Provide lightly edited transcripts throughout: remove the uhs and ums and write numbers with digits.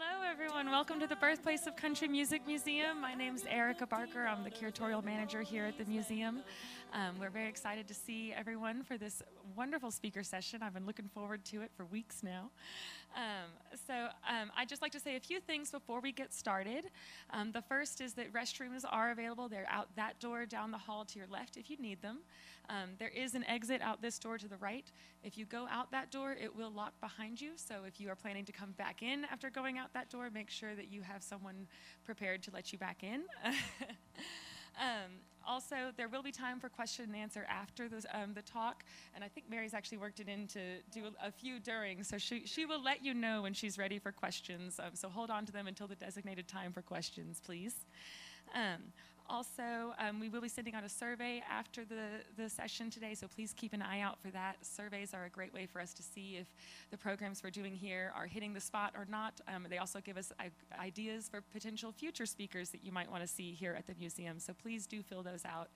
Hello, everyone. Welcome to the Birthplace of Country Music Museum. My name's Erica Barker. I'm the curatorial manager here at the museum. We're very excited to see everyone for this wonderful speaker session. I've been looking forward to it for weeks now. I'd just like to say a few things before we get started. The first is that restrooms are available. They're out that door down the hall to your left if you need them. There is an exit out this door to the right. If you go out that door, it will lock behind you. So if you are planning to come back in after going out that door, make sure that you have someone prepared to let you back in. Also, there will be time for question and answer after the talk, and I think Mary's actually worked it in to do a few during, so she will let you know when she's ready for questions, so hold on to them until the designated time for questions, please. Also, we will be sending out a survey after the session today, so please keep an eye out for that. Surveys are a great way for us to see if the programs we're doing here are hitting the spot or not. They also give us ideas for potential future speakers that you might want to see here at the museum, so please do fill those out.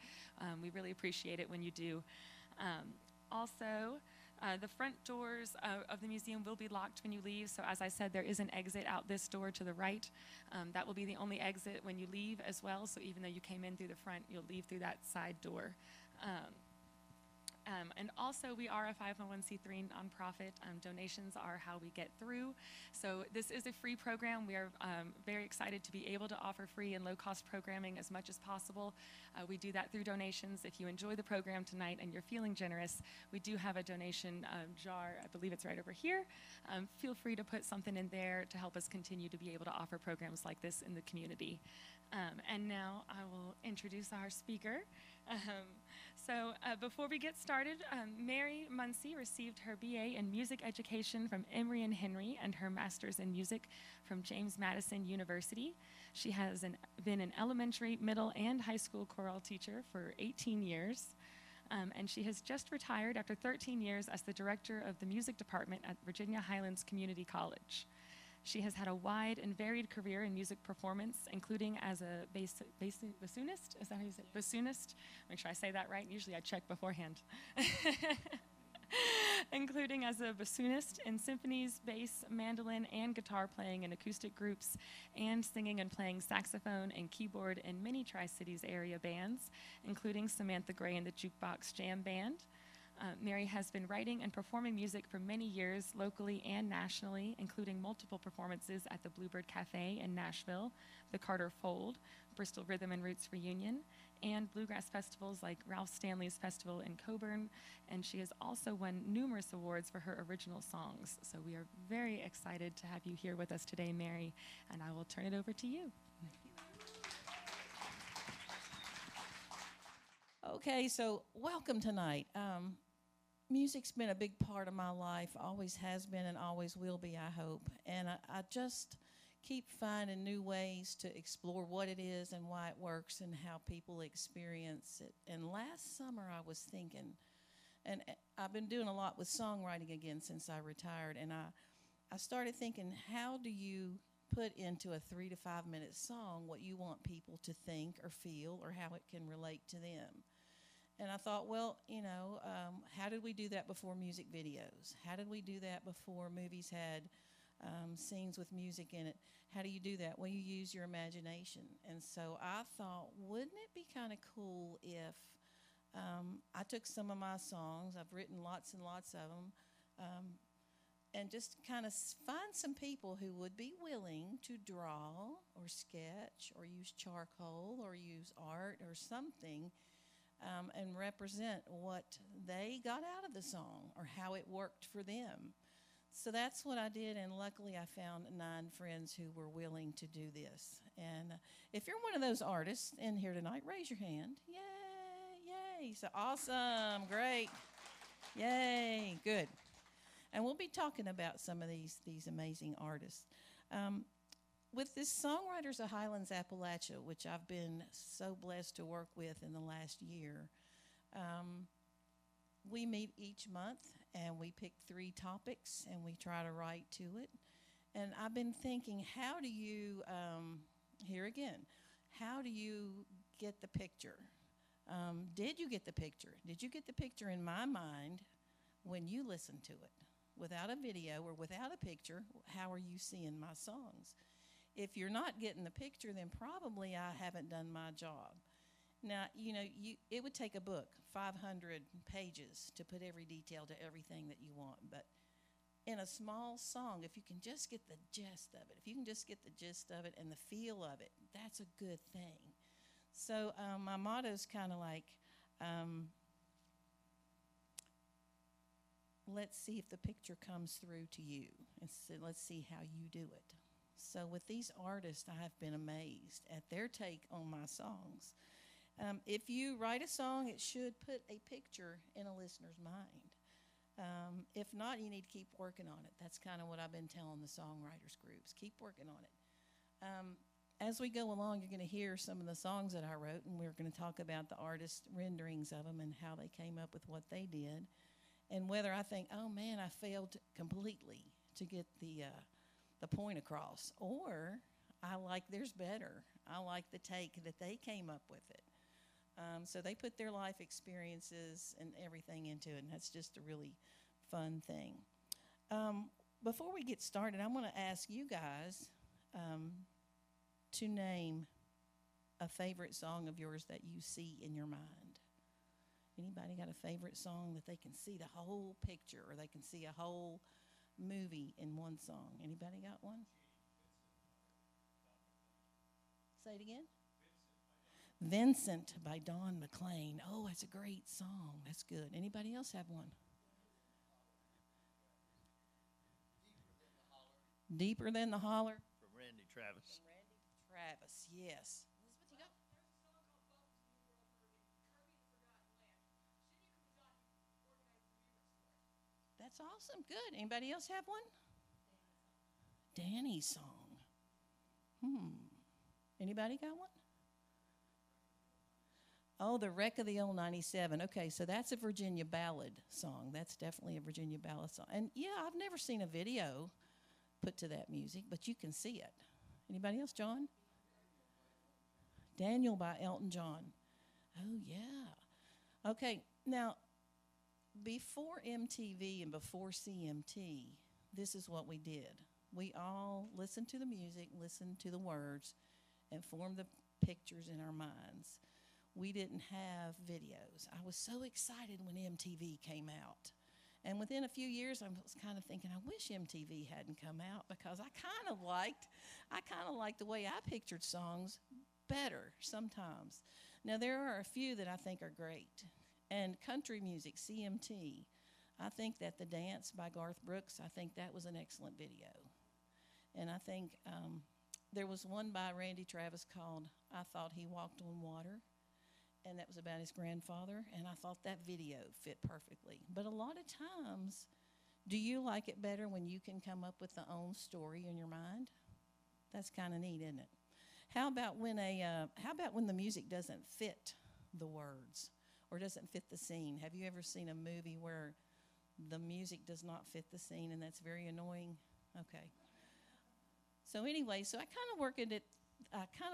We really appreciate it when you do. The front doors of the museum will be locked when you leave. So as I said, there is an exit out this door to the right. That will be the only exit when you leave as well. So even though you came in through the front, you'll leave through that side door. And also, we are a 501c3 nonprofit. Donations are how we get through. So this is a free program. We are very excited to be able to offer free and low-cost programming as much as possible. We do that through donations. If you enjoy the program tonight and you're feeling generous, we do have a donation jar. I believe it's right over here. Feel free to put something in there to help us continue to be able to offer programs like this in the community. And now I will introduce our speaker. Before we get started, Mary Munsey received her BA in Music Education from Emory and Henry and her Master's in Music from James Madison University. She has been an elementary, middle, and high school choral teacher for 18 years. And she has just retired after 13 years as the director of the music department at Virginia Highlands Community College. She has had a wide and varied career in music performance, including as a bassoonist. Is that how you say it? Bassoonist? Make sure I say that right. Usually I check beforehand. Including as a bassoonist in symphonies, bass, mandolin, and guitar playing in acoustic groups, and singing and playing saxophone and keyboard in many Tri-Cities area bands, including Samantha Gray and the Jukebox Jam Band. Mary has been writing and performing music for many years, locally and nationally, including multiple performances at the Bluebird Cafe in Nashville, the Carter Fold, Bristol Rhythm and Roots Reunion, and bluegrass festivals like Ralph Stanley's Festival in Coburn, and she has also won numerous awards for her original songs. So we are very excited to have you here with us today, Mary, and I will turn it over to you. Okay, so welcome tonight. Music's been a big part of my life, always has been and always will be, I hope. And I just keep finding new ways to explore what it is and why it works and how people experience it. And last summer I was thinking, and I've been doing a lot with songwriting again since I retired, and I started thinking, how do you put into a 3 to 5 minute song what you want people to think or feel or how it can relate to them? And I thought, well, how did we do that before music videos? How did we do that before movies had scenes with music in it? How do you do that? Well, you use your imagination. And so I thought, wouldn't it be kind of cool if I took some of my songs, I've written lots and lots of them, and just kind of find some people who would be willing to draw or sketch or use charcoal or use art or something and represent what they got out of the song or how it worked for them. So that's what I did, and luckily I found 9 friends who were willing to do this. And if you're one of those artists in here tonight, raise your hand. Yay, yay. So awesome, great. Yay, good. And we'll be talking about some of these amazing artists. With this Songwriters of Highlands, Appalachia, which I've been so blessed to work with in the last year, we meet each month and we pick 3 topics and we try to write to it. And I've been thinking, how do you, here again, how do you get the picture? Did you get the picture? Did you get the picture in my mind when you listened to it? without a video or without a picture, how are you seeing my songs? If you're not getting the picture, then probably I haven't done my job. Now, it would take a book, 500 pages, to put every detail to everything that you want. But in a small song, if you can just get the gist of it, if you can just get the gist of it and the feel of it, that's a good thing. So my motto is kind of like, let's see if the picture comes through to you, and so let's see how you do it. So with these artists, I have been amazed at their take on my songs. If you write a song, it should put a picture in a listener's mind. If not, you need to keep working on it. That's kind of what I've been telling the songwriters groups. Keep working on it. As we go along, you're going to hear some of the songs that I wrote, and we're going to talk about the artist renderings of them and how they came up with what they did, and whether I think, oh man, I failed completely to get the point across, or I like theirs better. I like the take that they came up with it. So they put their life experiences and everything into it, and that's just a really fun thing. Before we get started, I want to ask you guys to name a favorite song of yours that you see in your mind. Anybody got a favorite song that they can see the whole picture, or they can see a whole movie in one song? Anybody got one? Say it again. Vincent by Don McLean. Oh, that's a great song. That's good. Anybody else have one? Deeper Than the Holler. From Randy Travis. From Randy Travis, yes. Elizabeth, you go. That's awesome. Good. Anybody else have one? Danny's song. Anybody got one? Oh, The Wreck of the Old 97. Okay, so that's a Virginia ballad song. That's definitely a Virginia ballad song. And yeah, I've never seen a video put to that music, but you can see it. Anybody else, John? Daniel by Elton John. Oh, yeah. Okay, now, before MTV and before CMT, this is what we did. We all listened to the music, listened to the words, and formed the pictures in our minds. We didn't have videos. I was so excited when MTV came out. And within a few years, I was kind of thinking, I wish MTV hadn't come out, because I kind of liked the way I pictured songs better sometimes. Now, there are a few that I think are great. And country music, CMT, I think that The Dance by Garth Brooks, I think that was an excellent video. And I think there was one by Randy Travis called I Thought He Walked on Water, and that was about his grandfather, and I thought that video fit perfectly. But a lot of times, do you like it better when you can come up with the own story in your mind? That's kind of neat, isn't it? How about when the music doesn't fit the words or doesn't fit the scene? Have you ever seen a movie where the music does not fit the scene, and that's very annoying? Okay. So anyway, I kind of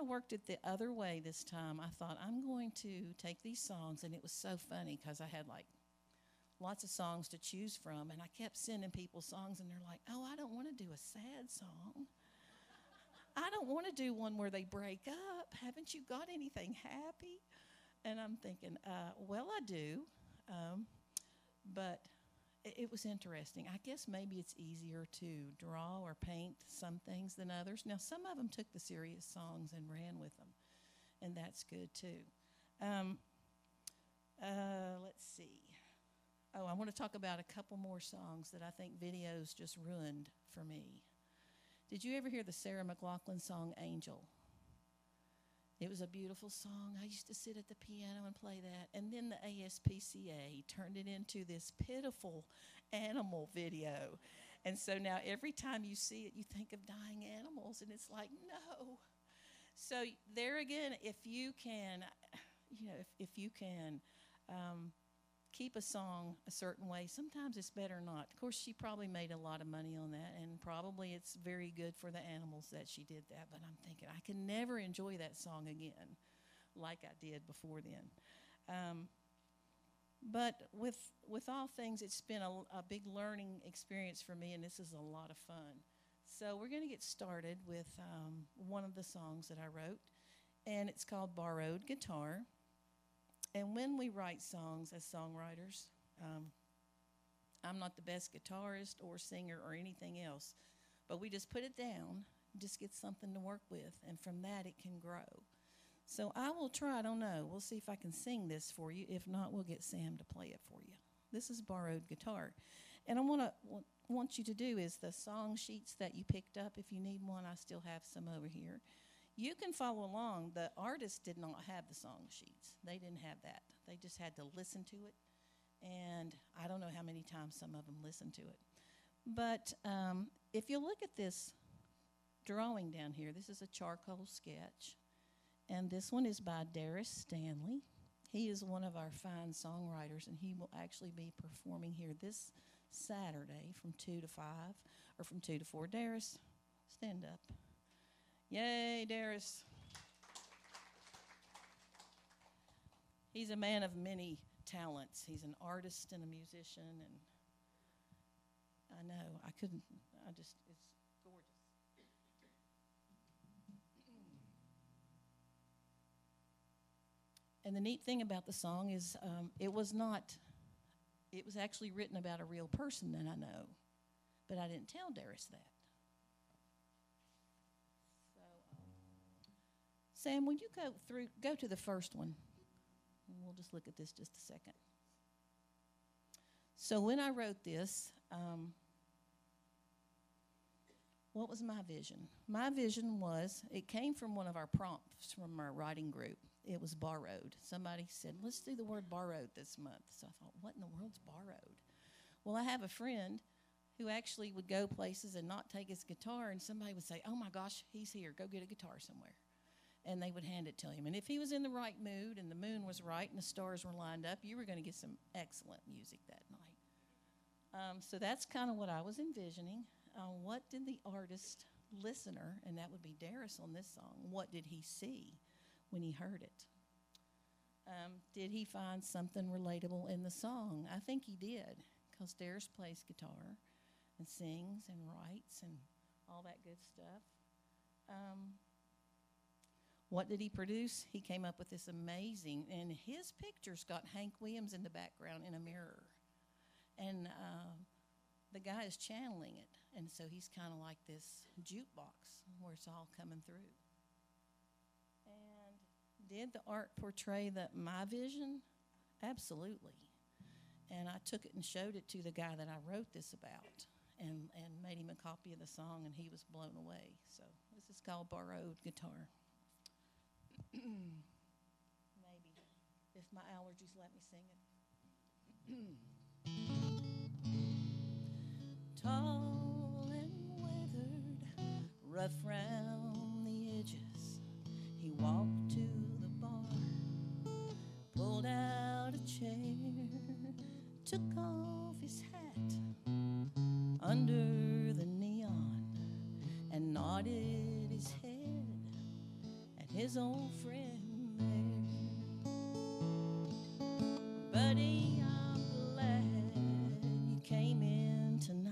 worked it the other way this time. I thought, I'm going to take these songs, and it was so funny because I had like lots of songs to choose from, and I kept sending people songs, and they're like, oh, I don't want to do a sad song. I don't want to do one where they break up. Haven't you got anything happy? And I'm thinking, well, I do, but it was interesting. I guess maybe it's easier to draw or paint some things than others. Now, some of them took the serious songs and ran with them, and that's good too. Let's see. Oh, I want to talk about a couple more songs that I think videos just ruined for me. Did you ever hear the Sarah McLachlan song, Angel? It was a beautiful song. I used to sit at the piano and play that. And then the ASPCA turned it into this pitiful animal video. And so now every time you see it, you think of dying animals, and it's like, no. So there again, if you can, if you can keep a song a certain way, sometimes it's better not. Of course, she probably made a lot of money on that, and probably it's very good for the animals that she did that. But I'm thinking, I can never enjoy that song again like I did before then. But with all things, it's been a big learning experience for me, and this is a lot of fun. So we're going to get started with one of the songs that I wrote, and it's called Borrowed Guitar. And when we write songs as songwriters, I'm not the best guitarist or singer or anything else, but we just put it down, just get something to work with, and from that it can grow. So I will try, I don't know, we'll see if I can sing this for you. If not, we'll get Sam to play it for you. This is Borrowed Guitar. And I want you to do is the song sheets that you picked up, if you need one, I still have some over here. You can follow along. The artist did not have the song sheets. They didn't have that. They just had to listen to it. And I don't know how many times some of them listened to it. But if you look at this drawing down here, this is a charcoal sketch. And this one is by Darius Stanley. He is one of our fine songwriters, and he will actually be performing here this Saturday from 2 to 5, or from 2 to 4. Darius, stand up. Yay, Darius. He's a man of many talents. He's an artist and a musician, and it's gorgeous. And the neat thing about the song is it was actually written about a real person that I know, but I didn't tell Darius that. So, Sam, would you go to the first one? And we'll just look at this just a second. So when I wrote this, what was my vision? My vision was, it came from one of our prompts from our writing group. It was borrowed. Somebody said, let's do the word borrowed this month. So I thought, what in the world's borrowed? Well, I have a friend who actually would go places and not take his guitar, and somebody would say, oh my gosh, he's here, go get a guitar somewhere. And they would hand it to him. And if he was in the right mood and the moon was right and the stars were lined up, you were going to get some excellent music that night. So that's kind of what I was envisioning. What did the artist listener, and that would be Darius on this song, what did he see when he heard it? Did he find something relatable in the song? I think he did, because Darius plays guitar and sings and writes and all that good stuff. What did he produce? He came up with this amazing, and his picture's got Hank Williams in the background in a mirror. And the guy is channeling it, and so he's kind of like this jukebox where it's all coming through. And did the art portray my vision? Absolutely. And I took it and showed it to the guy that I wrote this about, and made him a copy of the song, and he was blown away. So this is called Borrowed Guitar. Maybe, if my allergies let me sing it. Tall and weathered, rough round the edges, he walked to the bar, pulled out a chair, took off his hat under the neon, and nodded his head at his old friend there. Buddy, I'm glad you came in tonight.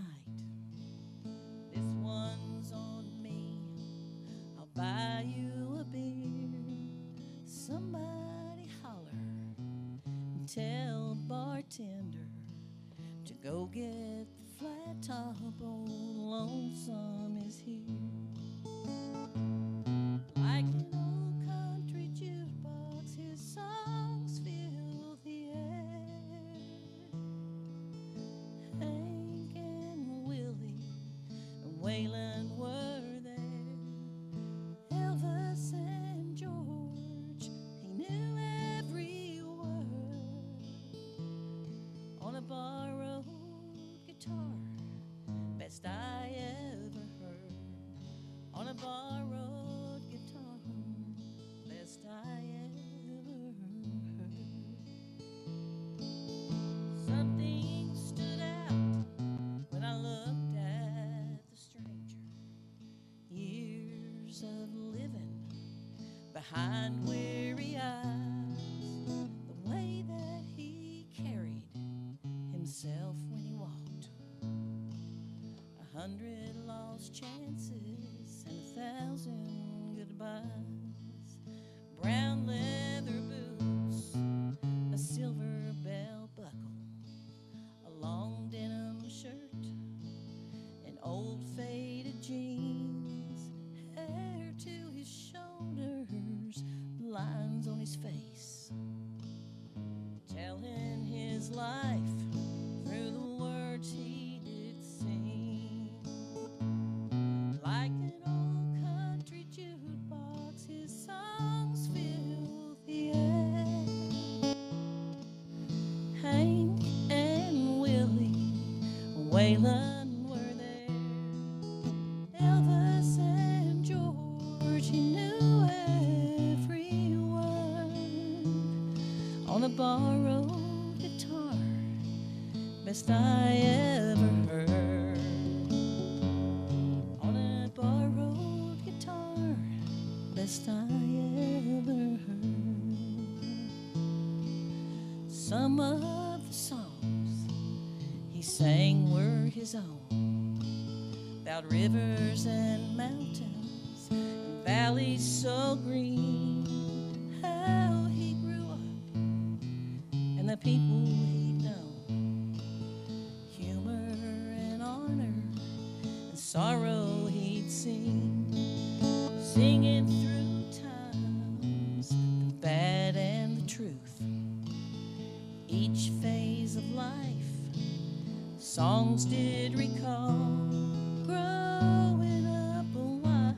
This one's on me. I'll buy you a beer. Somebody holler and tell the bartender to go get the flat top. Old Lonesome is here. Like an old country jukebox, his songs fill the air. Hank and Willie and Waylon were there. Elvis and George, he knew every word. On a borrowed guitar, best I ever heard. On a borrowed guitar, best I ever heard. Something stood out when I looked at the stranger. Years of living behind weary eyes. The way that he carried 100 lost chances and 1,000 goodbyes. Brown leather boots, a silver belt buckle, a long denim shirt, and old faded jeans, hair to his shoulders, lines on his face, telling his life through the words he did sing. Like an old country jukebox, his songs fill the air. Hank and Willie Whalen were there. Elvis and George, he knew every word. On a borrowed guitar, best I ever heard. On a borrowed guitar, best I ever heard. Some of the songs he sang were his own, about rivers and mountains and valleys so green, how he grew up and the people he'd known, humor and honor and sorrow he'd seen, singing through times, the bad and the truth, each phase of life, songs did recall, growing up a while,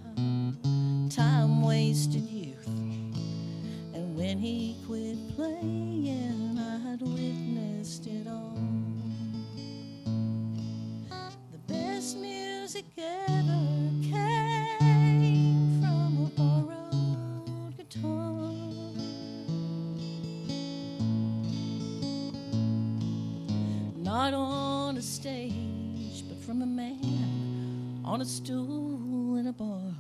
time-wasted youth, and when he quit playing, I'd witnessed it all. The best music ever came from a borrowed guitar. Not on a stage, but from a man on a stool in a bar.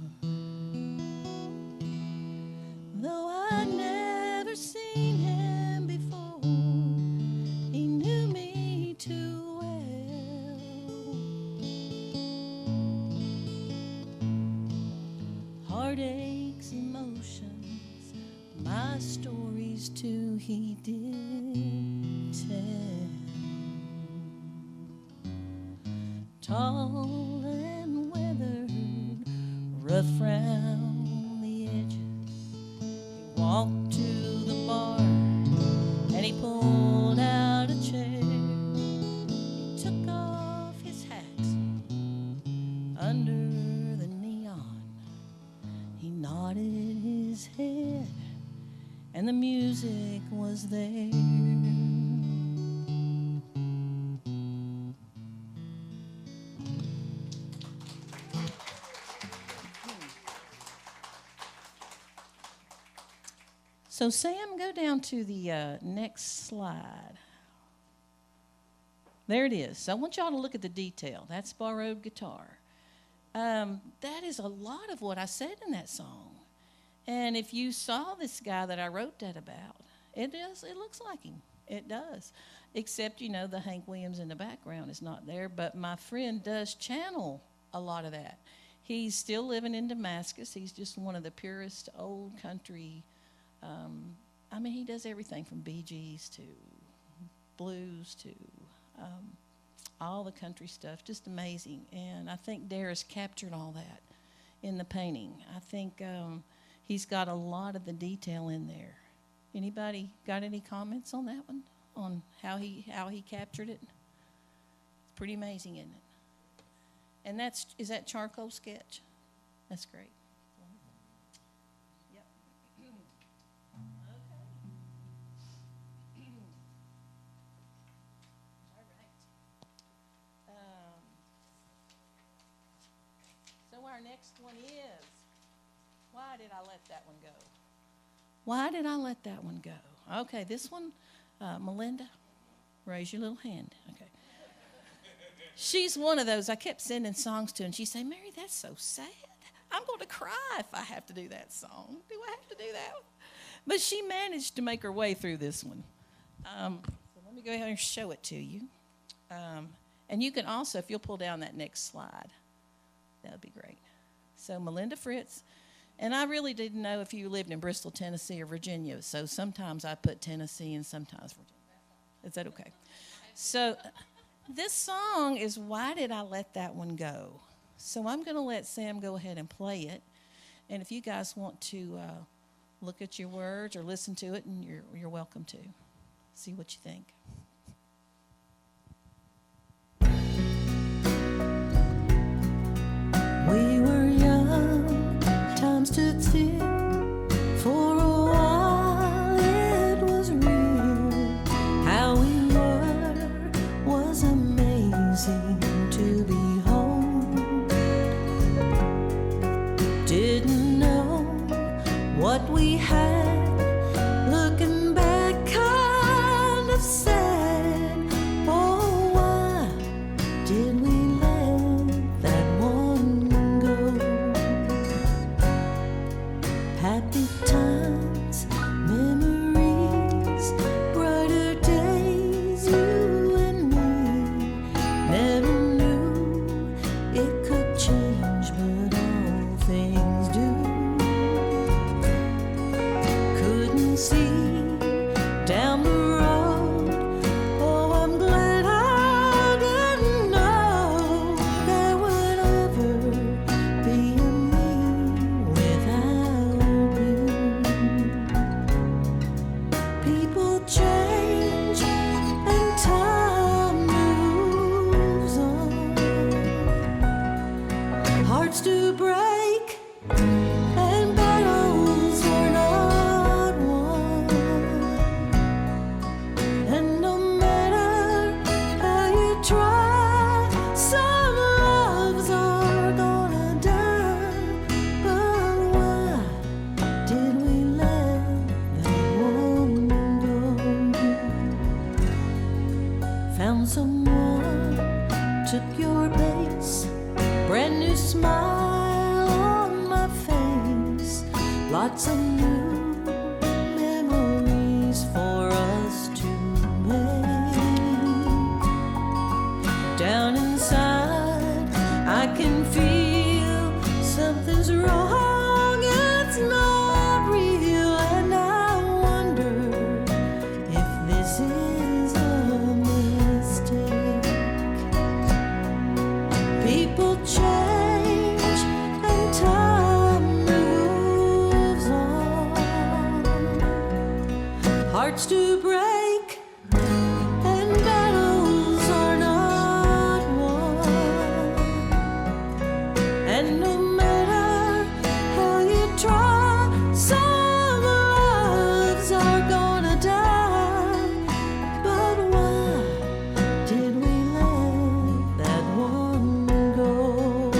Though I'd never seen him before, he knew me too well. Heartaches, emotions, my stories too he did tell. Tall and weathered, rough round the edges, he walked to the bar and he pulled out a chair. He took off his hat under the neon. He nodded his head and the music was there. So Sam, go down to the next slide. There it is. So I want y'all to look at the detail. That's borrowed guitar. That is a lot of what I said in that song. And if you saw this guy that I wrote that about, it looks like him. It does. Except, you know, the Hank Williams in the background is not there. But my friend does channel a lot of that. He's still living in Damascus. He's just one of the purest old country. I mean, he does everything from Bee Gees to blues to all the country stuff. Just amazing. And I think Dara's captured all that in the painting. I think he's got a lot of the detail in there. Anybody got any comments on that one? On how he captured it? It's pretty amazing, isn't it? And is that charcoal sketch? That's great. Yep. Okay. All right. So our next one is, why did I let that one go? Why did I let that one go? Okay, this one, Melinda, raise your little hand. Okay. She's one of those I kept sending songs to, and she'd say, Mary, that's so sad. I'm going to cry if I have to do that song. Do I have to do that one? But she managed to make her way through this one. So let me go ahead and show it to you. And you can also, if you'll pull down that next slide, that would be great. So Melinda Fritz. And I really didn't know if you lived in Bristol, Tennessee, or Virginia. So sometimes I put Tennessee and sometimes Virginia. Is that okay? So this song is Why Did I Let That One Go? So I'm going to let Sam go ahead and play it. And if you guys want to look at your words or listen to it, and you're welcome to. See what you think. We were young, time stood still. For a while it was real. How we were was amazing to behold. Didn't know what we had. Looking back, kind of sad. Oh, why did we let that one go? Happy times, memories, brighter days, you and me. Never knew it could change, but all things do. Couldn't see down the road. Oh, I'm glad I didn't know there would ever be a me without you. People change and time moves on. Hearts do break and battles are not won. And no matter how you try, some loves are gonna die. But why did we let that one go? Found someone, took your place, brand new smile on my face, lots of new memories for us to make. Down inside, I can feel something's wrong, it's not real, and I wonder if this is a mistake. People change and time moves on. Hearts do break and battles are not won. And no matter how you try, some loves are gonna die. But why did we let that one go?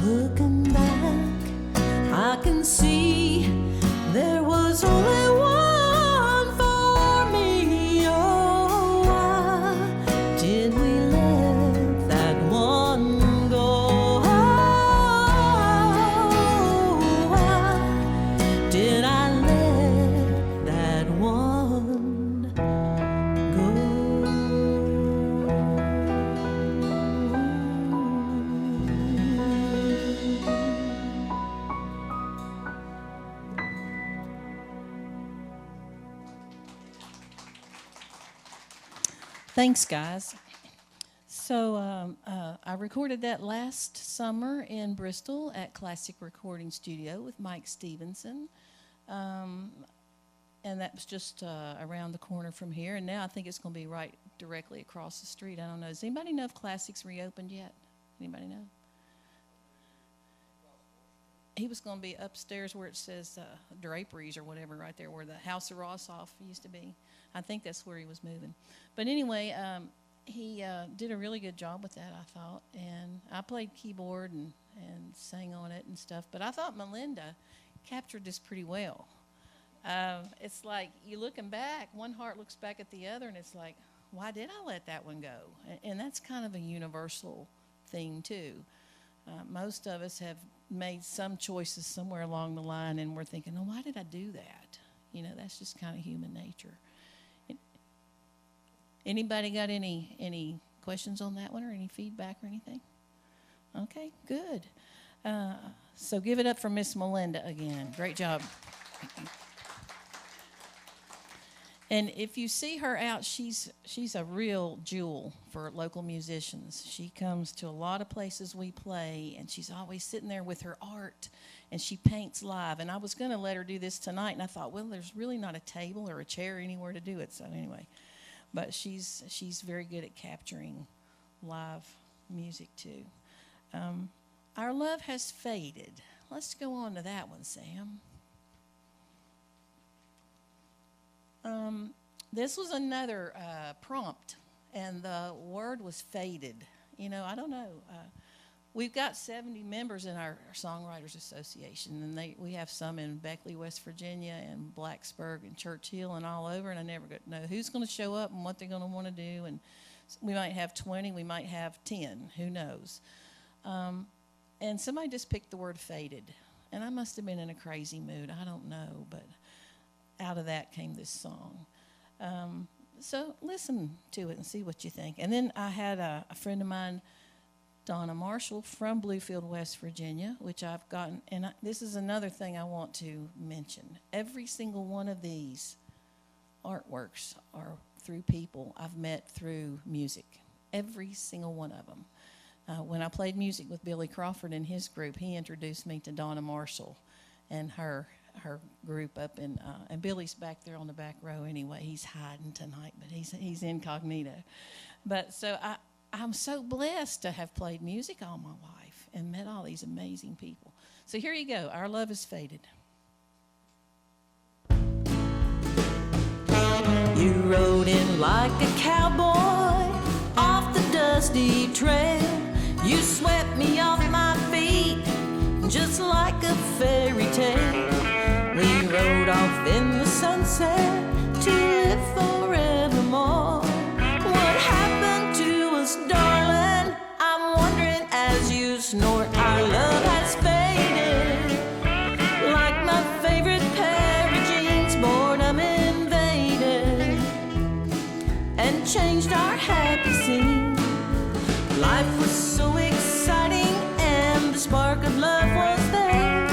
Looking back, I can see there was only one for me. Oh, why did we let that one go? Oh, why did I let that one go? Thanks, guys. So I recorded that last summer in Bristol at Classic Recording Studio with Mike Stevenson. And that was just around the corner from here. And now I think it's going to be right directly across the street. I don't know. Does anybody know if Classic's reopened yet? Anybody know? He was going to be upstairs where it says Draperies or whatever, right there where the House of Rossoff used to be. I think that's where he was moving. But anyway, he did a really good job with that, I thought. And I played keyboard and sang on it and stuff. But I thought Melinda captured this pretty well. It's like you looking back, one heart looks back at the other, and it's like, why did I let that one go? And that's kind of a universal thing, too. Most of us have made some choices somewhere along the line, and we're thinking, oh, why did I do that? You know, that's just kind of human nature. Anybody got any questions on that one or any feedback or anything? Okay, good. So give it up for Miss Melinda again. Great job. And if you see her out, she's a real jewel for local musicians. She comes to a lot of places we play, and she's always sitting there with her art, and she paints live. And I was going to let her do this tonight, and I thought, well, there's really not a table or a chair anywhere to do it. So anyway, but she's very good at capturing live music too. Our love has faded. Let's go on to that one, Sam. This was another prompt, and the word was faded. You know, I don't know. We've got 70 members in our Songwriters Association, and we have some in Beckley, West Virginia, and Blacksburg, and Churchill, and all over, and I never get to know who's going to show up and what they're going to want to do, and we might have 20, we might have 10, who knows. And somebody just picked the word faded, and I must have been in a crazy mood. I don't know, but out of that came this song. So listen to it and see what you think. And then I had a friend of mine, Donna Marshall from Bluefield, West Virginia, which I've gotten, and this is another thing I want to mention. Every single one of these artworks are through people I've met through music. Every single one of them. When I played music with Billy Crawford and his group, he introduced me to Donna Marshall and her group up in, and Billy's back there on the back row anyway. He's hiding tonight, but he's incognito. But so I'm so blessed to have played music all my life and met all these amazing people. So here you go. Our love is faded. You rode in like a cowboy off the dusty trail. You swept me off my feet just like a fairy tale. We rode off in the sunset to live forevermore. What happened to us, darling? I'm wondering as you snort. Our love has faded like my favorite pair of jeans. Boredom invaded and changed our happy scene. Life was so exciting and the spark of love was there.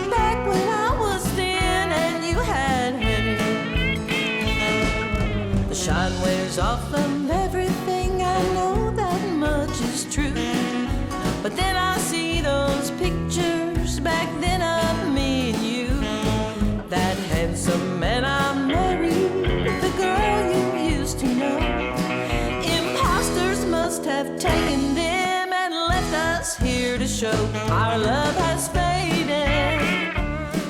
Back when I was thin and you had hair. The shine wears off of everything, I know that much is true. But then I see those pictures back then of me and you. That handsome man I married, the girl you used to know. Imposters must have taken them and left us here to show. Our love has faded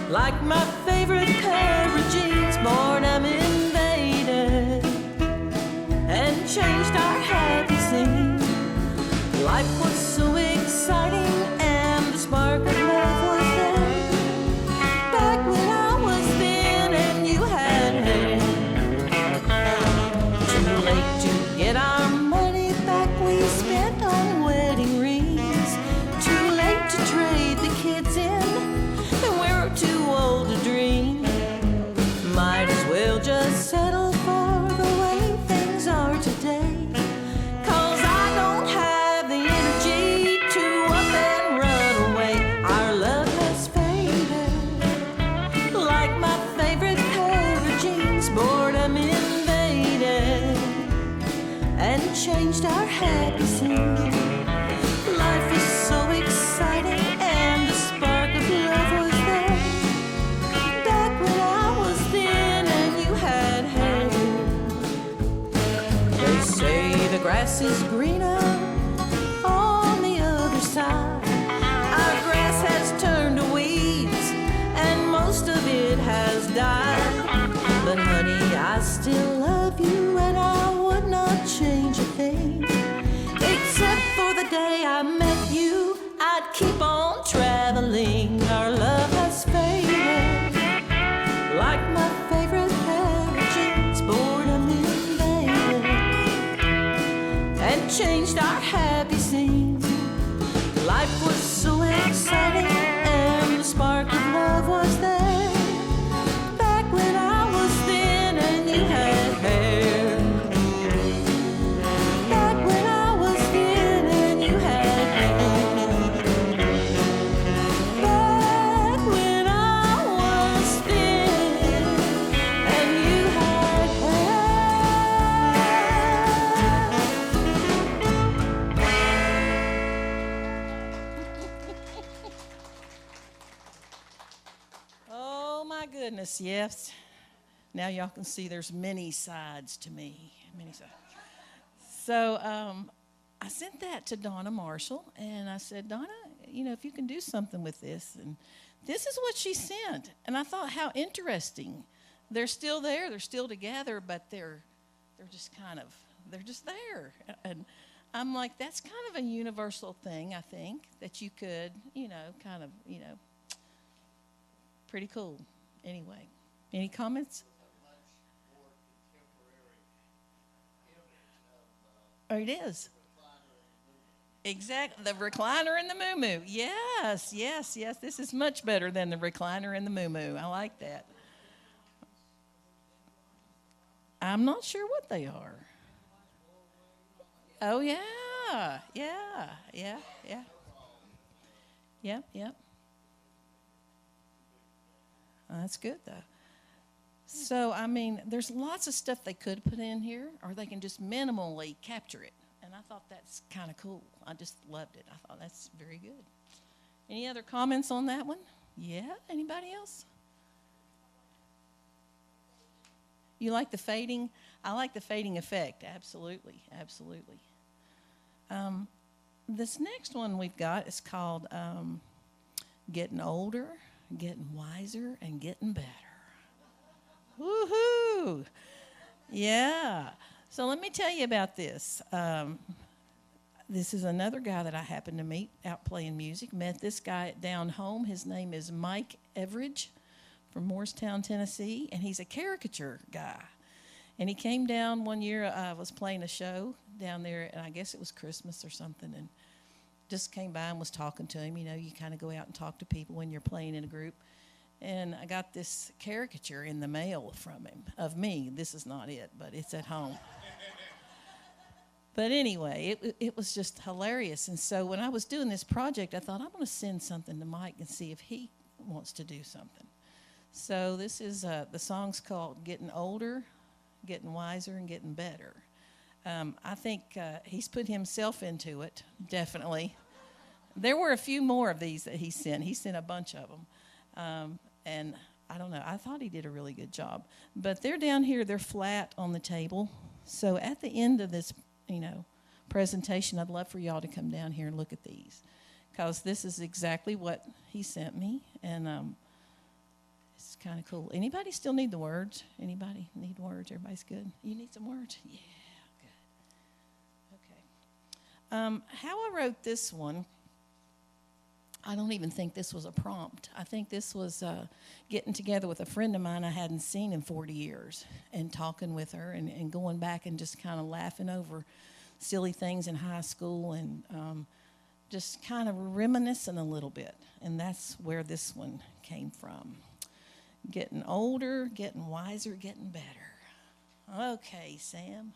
like my favorite pair of jeans. Boredom invaded and changed our happy scene. Life was so exciting and the spark of love was there. Back when I was thin and you had hair. Too late to get our money back we spent on wedding rings. Too late to trade the kids in, and we're too old to dream. Might as well just settle for the way things are today. 'Cause I don't have the energy to up and run away. Our love has faded like my favorite pair of jeans. Boredom invaded and changed our happy scene. Life is so exciting and the spark of love was there. Back when I was thin and you had hair. They say the grass is greener on the other side. Our grass has turned to weeds and most of it has died. But honey, I still love you and I would not change a thing. Except for the day I met you, I'd keep on traveling. Our love has faded like my favorite pair of jeans. Boredom invaded and changed our happy scene. Life was so exciting and the spark of love was there. Back when I was thin and you had hair. Yes, yes. Now y'all can see there's many sides to me. Many sides. So I sent that to Donna Marshall, and I said, Donna, if you can do something with this. And this is what she sent. And I thought, how interesting. They're still there. They're still together, but they're just they're just there. And I'm like, that's kind of a universal thing, I think, that you could, pretty cool. Anyway, any comments? Oh, it is. Exactly. The recliner and the moo-moo. Yes, yes, yes. This is much better than the recliner and the moo-moo. I like that. I'm not sure what they are. Oh, yeah. Yeah, yeah, yeah. Yep, yep. That's good, though. So, there's lots of stuff they could put in here, or they can just minimally capture it. And I thought that's kind of cool. I just loved it. I thought that's very good. Any other comments on that one? Yeah? Anybody else? You like the fading? I like the fading effect. Absolutely. Absolutely. This next one we've got is called Getting Older, Getting Wiser, and Getting Better. Woohoo! Yeah. So let me tell you about this. This is another guy that I happened to meet out playing music. Met this guy down home. His name is Mike Everidge from Morristown, Tennessee, and he's a caricature guy. And he came down one year. I was playing a show down there, and I guess it was Christmas or something, and just came by and was talking to him. You kind of go out and talk to people when you're playing in a group. And I got this caricature in the mail from him of me. This is not it, but it's at home. But anyway, it was just hilarious. And so when I was doing this project, I thought, I'm going to send something to Mike and see if he wants to do something. So this is, the song's called Getting Older, Getting Wiser, and Getting Better. I think he's put himself into it, definitely. There were a few more of these that he sent. He sent a bunch of them. And I don't know, I thought he did a really good job. But they're down here, they're flat on the table. So at the end of this, presentation, I'd love for y'all to come down here and look at these. Because this is exactly what he sent me. And it's kind of cool. Anybody still need the words? Anybody need words? Everybody's good? You need some words? Yeah, good. Okay. How I wrote this one, I don't even think this was a prompt. I think this was getting together with a friend of mine I hadn't seen in 40 years and talking with her and going back and just kind of laughing over silly things in high school and just kind of reminiscing a little bit. And that's where this one came from. Getting older, getting wiser, getting better. Okay, Sam.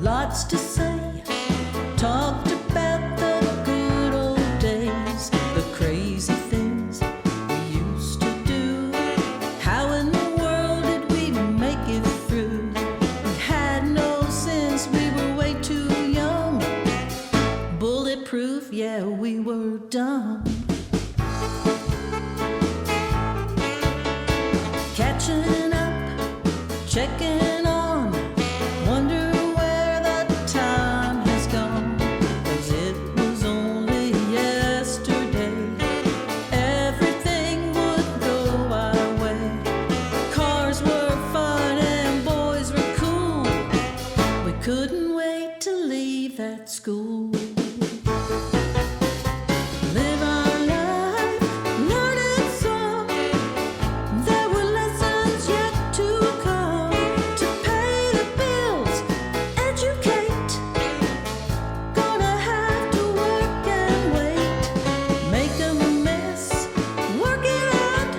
Lots to say, talked about the good old days, the crazy things we used to do. How in the world did we make it through? We had no sense, we were way too young. Bulletproof, yeah, we were dumb. Catching up, checking on, wonder couldn't wait to leave that school. Live our life, learning some. There were lessons yet to come. To pay the bills, educate. Gonna have to work and wait. Make a mess, work it out.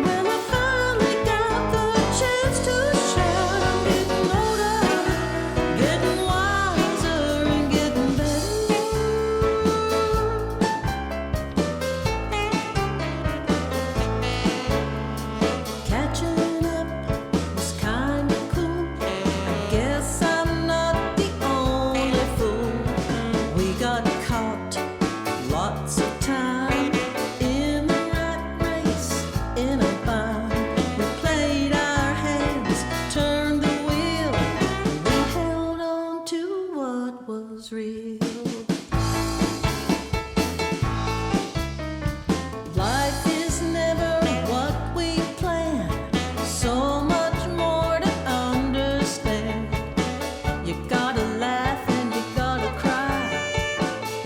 Well, I finally got the chance to shout. I'm getting older, getting wiser and getting better. was real. Life is never what we planned, so much more to understand. You gotta laugh and you gotta cry.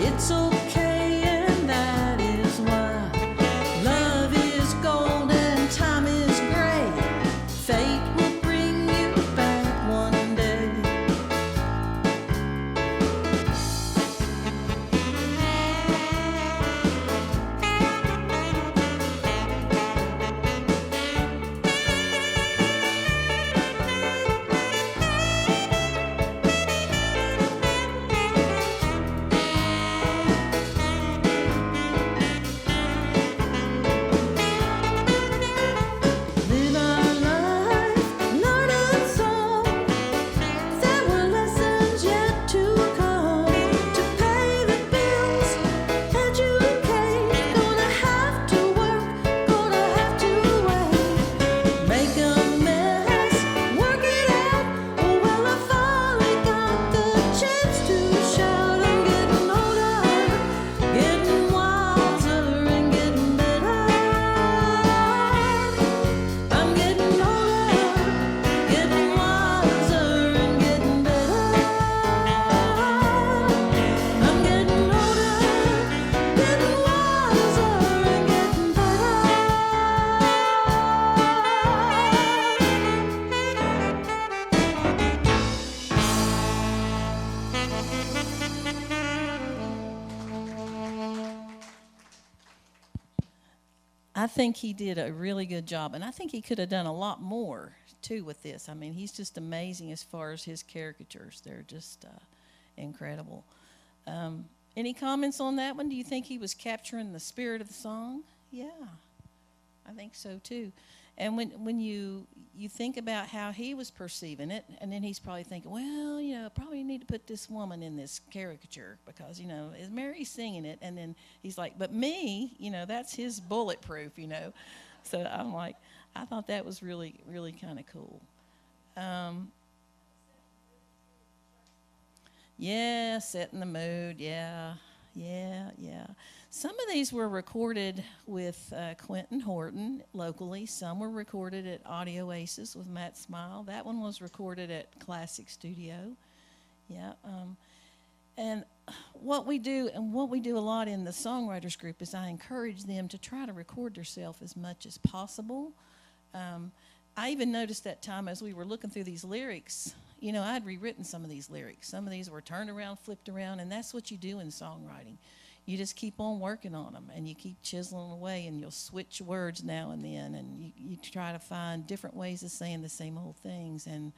It's okay, and that is why love is gold and time is gray. Fate will bring you back one day. Live our life, learn a song. There were lessons yet to come. To pay the bills, educate. Gonna have to work, gonna have to wait. Make a mess, work it out. Oh well, I finally got the chance to shout. I'm getting older, getting wiser, and getting better. I'm getting older, getting wiser, and getting better. I'm getting older, getting wiser, and getting I think he did a really good job, and I think he could have done a lot more too with this. I mean, he's just amazing as far as his caricatures. They're just incredible. Any comments on that one? Do you think he was capturing the spirit of the song? Yeah, I think so too. And when you think about how he was perceiving it, and then he's probably thinking, well, you know, probably need to put this woman in this caricature because, you know, is Mary singing it? And then he's like, but me, you know, that's his bulletproof, you know. So I'm like, I thought that was really, really kind of cool. Yeah, setting the mood. Yeah. Some of these were recorded with Quentin Horton locally. Some were recorded at Audio Oasis with Matt Smile. That one was recorded at Classic Studio. Yeah. And what we do a lot in the songwriters group is I encourage them to try to record themselves as much as possible. I even noticed that time as we were looking through these lyrics, you know, I'd rewritten some of these lyrics. Some of these were turned around, flipped around, and that's what you do in songwriting. You just keep on working on them, and you keep chiseling away, and you'll switch words now and then, and you try to find different ways of saying the same old things and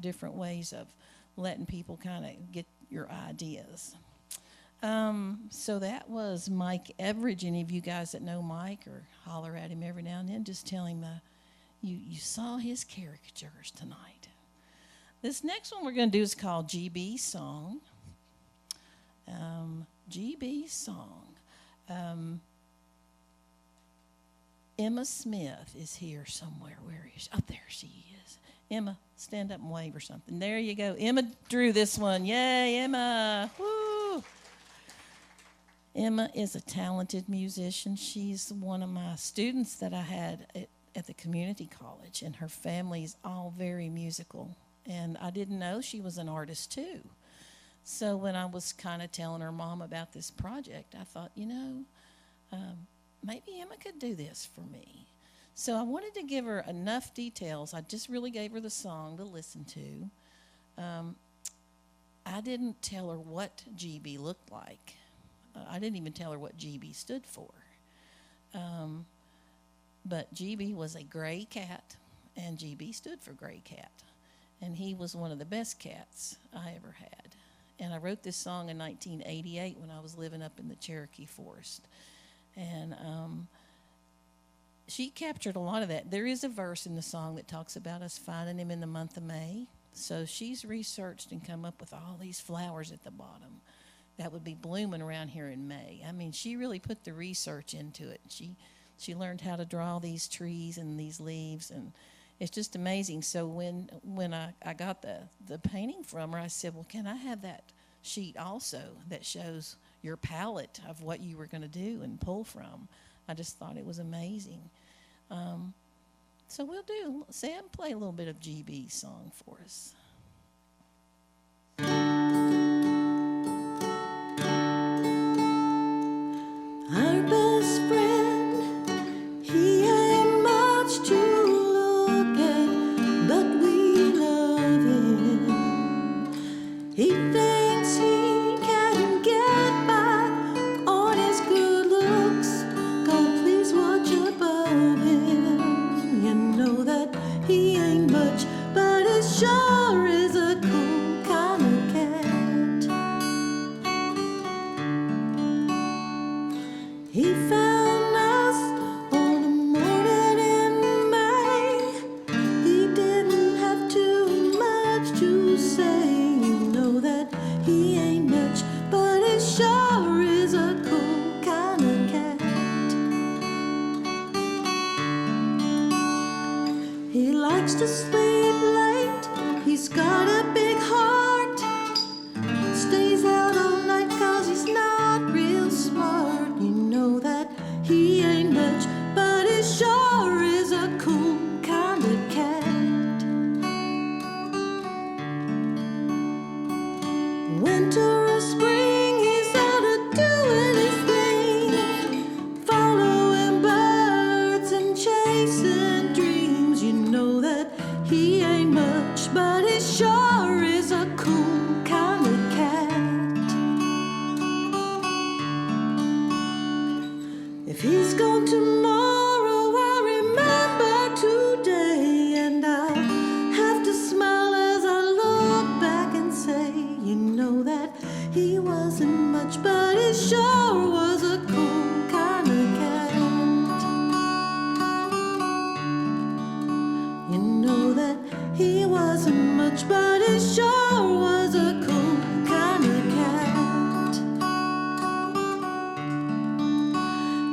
different ways of letting people kind of get your ideas. So that was Mike Everidge. Any of you guys that know Mike or holler at him every now and then, just tell him you saw his caricatures tonight. This next one we're going to do is called GB Song. GB Song. Emma Smith is here somewhere. Where is she? Oh, there she is. Emma, stand up and wave or something. There you go. Emma drew this one. Yay, Emma. Woo! Emma is a talented musician. She's one of my students that I had at the community college, and her family is all very musical. And I didn't know she was an artist too. So when I was kind of telling her mom about this project, I thought, you know, maybe Emma could do this for me. So I wanted to give her enough details. I just really gave her the song to listen to. I didn't tell her what GB looked like. I didn't even tell her what GB stood for. But GB was a gray cat, and GB stood for gray cat. And he was one of the best cats I ever had. And I wrote this song in 1988 when I was living up in the Cherokee Forest. And she captured a lot of that. There is a verse in the song that talks about us finding him in the month of May. So she's researched and come up with all these flowers at the bottom that would be blooming around here in May. I mean, she really put the research into it. She learned how to draw these trees and these leaves, and it's just amazing. So when I got the painting from her, I said, well, can I have that sheet also that shows your palette of what you were going to do and pull from. I just thought it was amazing. So we'll do, Sam, play a little bit of GB's song for us. Our best friend, he ain't much to look at, but we love him. He thinks he can get by on his good looks. God, please watch above him. You know that he ain't much, but he sure is a cool kind of cat. He found us on a morning in May. He didn't have too much to say. You know that he ain't much, but he sure is a cool kind of cat. He likes to sleep late. He's got a big heart. Stays out all night 'cause he's not real smart. You know that he ain't much, but he sure is a cool kind of cat. Winter or spring, he's out doing his thing, following birds and chasing dreams. You know that he ain't much, but he sure is a cool kind of cat. If he's gone tomorrow, I'll remember today, and I'll have to smile as I look back and say, you know that he wasn't much, but he sure was a cool kind of cat. You know that he wasn't much, but he sure was a cool kind of cat.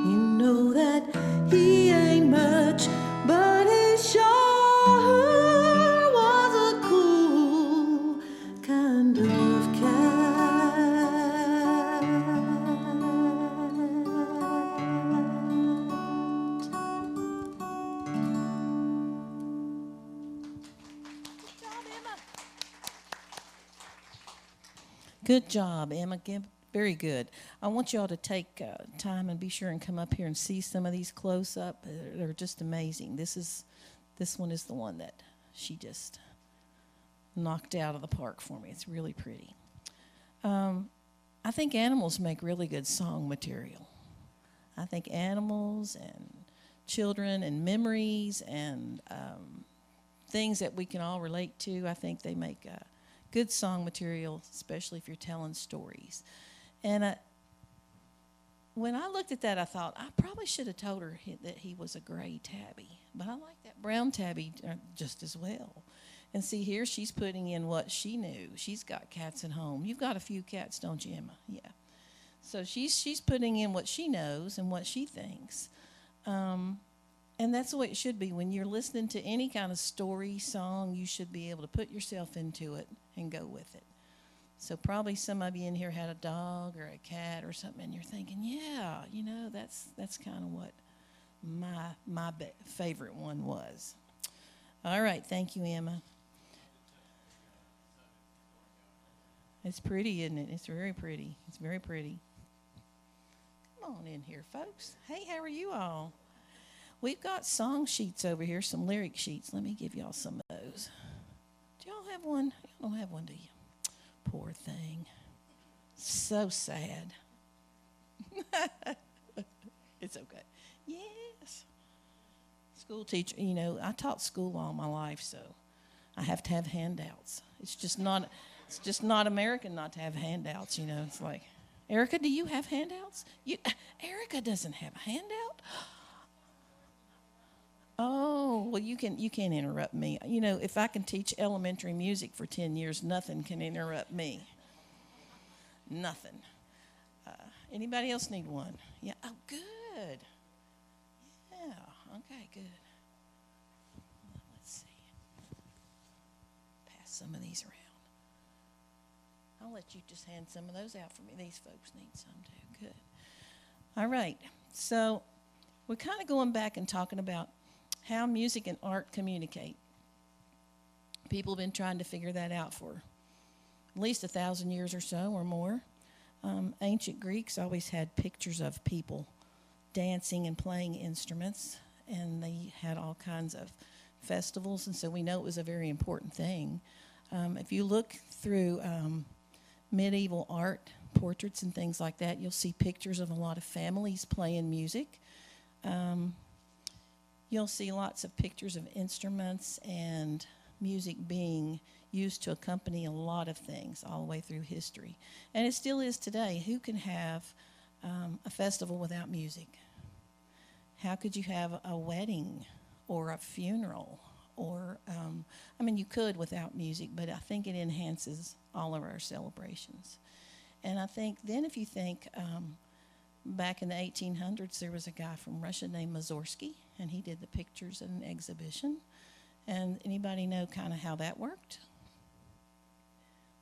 You know that he ain't much, but he sure was a cool kind of cat. Good job, Emma. Very good. I want you all to take time and be sure and come up here and see some of these close up. They're just amazing. This one is the one that she just knocked out of the park for me. It's really pretty. I think animals make really good song material. I think animals and children and memories and things that we can all relate to, I think they make good song material, especially if you're telling stories. And when I looked at that, I thought, I probably should have told her that he was a gray tabby. But I like that brown tabby just as well. And see, here she's putting in what she knew. She's got cats at home. You've got a few cats, don't you, Emma? Yeah. So she's putting in what she knows and what she thinks. And that's the way it should be. When you're listening to any kind of story, song, you should be able to put yourself into it and go with it. So probably some of you in here had a dog or a cat or something, and you're thinking, yeah, you know, that's kind of what my favorite one was. All right, thank you, Emma. It's pretty, isn't it? It's very pretty. It's very pretty. Come on in here, folks. Hey, how are you all? We've got song sheets over here, some lyric sheets. Let me give y'all some of those. Do y'all have one? Y'all don't have one, do you? Poor thing. So sad. It's okay. Yes. School teacher, you know, I taught school all my life, so I have to have handouts. It's just not American not to have handouts, you know. It's like, Erica, do you have handouts? Erica doesn't have a handout? Oh, well, you can't interrupt me. You know, if I can teach elementary music for 10 years, nothing can interrupt me. Nothing. Anybody else need one? Yeah. Oh, good. Yeah. Okay, good. Let's see. Pass some of these around. I'll let you just hand some of those out for me. These folks need some too. Good. All right. So we're kind of going back and talking about how music and art communicate. People have been trying to figure that out for at least 1,000 years or so or more. Ancient Greeks always had pictures of people dancing and playing instruments, and they had all kinds of festivals, and so we know it was a very important thing. If you look through medieval art, portraits and things like that, you'll see pictures of a lot of families playing music. You'll see lots of pictures of instruments and music being used to accompany a lot of things all the way through history. And it still is today. Who can have a festival without music? How could you have a wedding or a funeral? Or, you could without music, but I think it enhances all of our celebrations. And I think then if you think back in the 1800s, there was a guy from Russia named Mussorgsky, and he did the pictures at an exhibition. And anybody know kind of how that worked?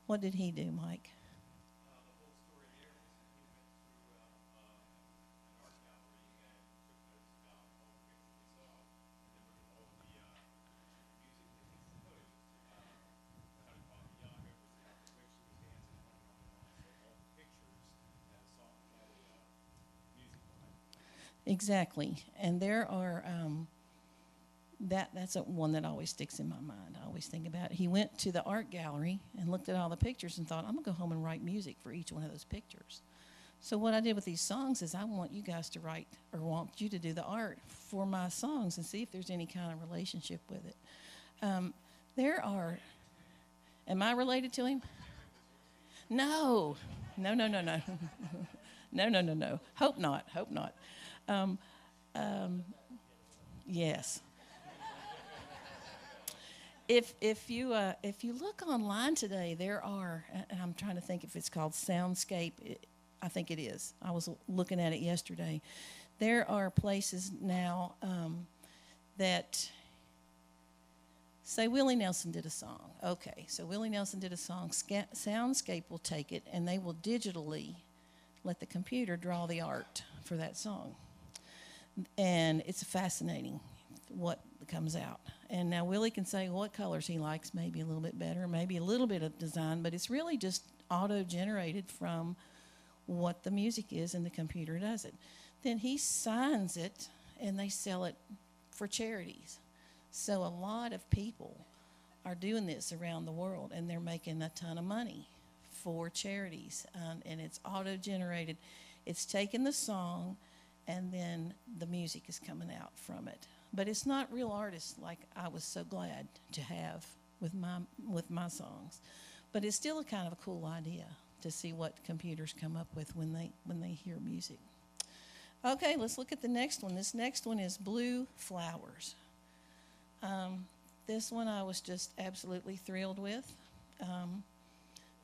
What did he do, Mike? The whole story there is that he went through an art gallery and took notes about all the pictures he saw, and then with all the music that he composed. How to Bobby Young, it was the way she was dancing, and on and on and on. So all the pictures had a song, had a music behind it. Exactly. And there are, that's one that always sticks in my mind. I always think about it. He went to the art gallery and looked at all the pictures and thought, I'm going to go home and write music for each one of those pictures. So what I did with these songs is I want you guys to write, or want you to do the art for my songs and see if there's any kind of relationship with it. Am I related to him? No. No. Hope not. Yes. If you look online today, there are, and I'm trying to think if it's called Soundscape. I think it is. I was looking at it yesterday. There are places now that say Willie Nelson did a song. Okay, so Willie Nelson did a song. Soundscape will take it, and they will digitally let the computer draw the art for that song. And it's fascinating what comes out. And now Willie can say what colors he likes, maybe a little bit better, maybe a little bit of design, but it's really just auto-generated from what the music is, and the computer does it. Then he signs it, and they sell it for charities. So a lot of people are doing this around the world, and they're making a ton of money for charities, and it's auto-generated. It's taking the song, and then the music is coming out from it. But it's not real artists like I was so glad to have with my songs. But it's still a kind of a cool idea to see what computers come up with when they hear music. Okay, let's look at the next one. This next one is Blue Flowers. This one I was just absolutely thrilled with.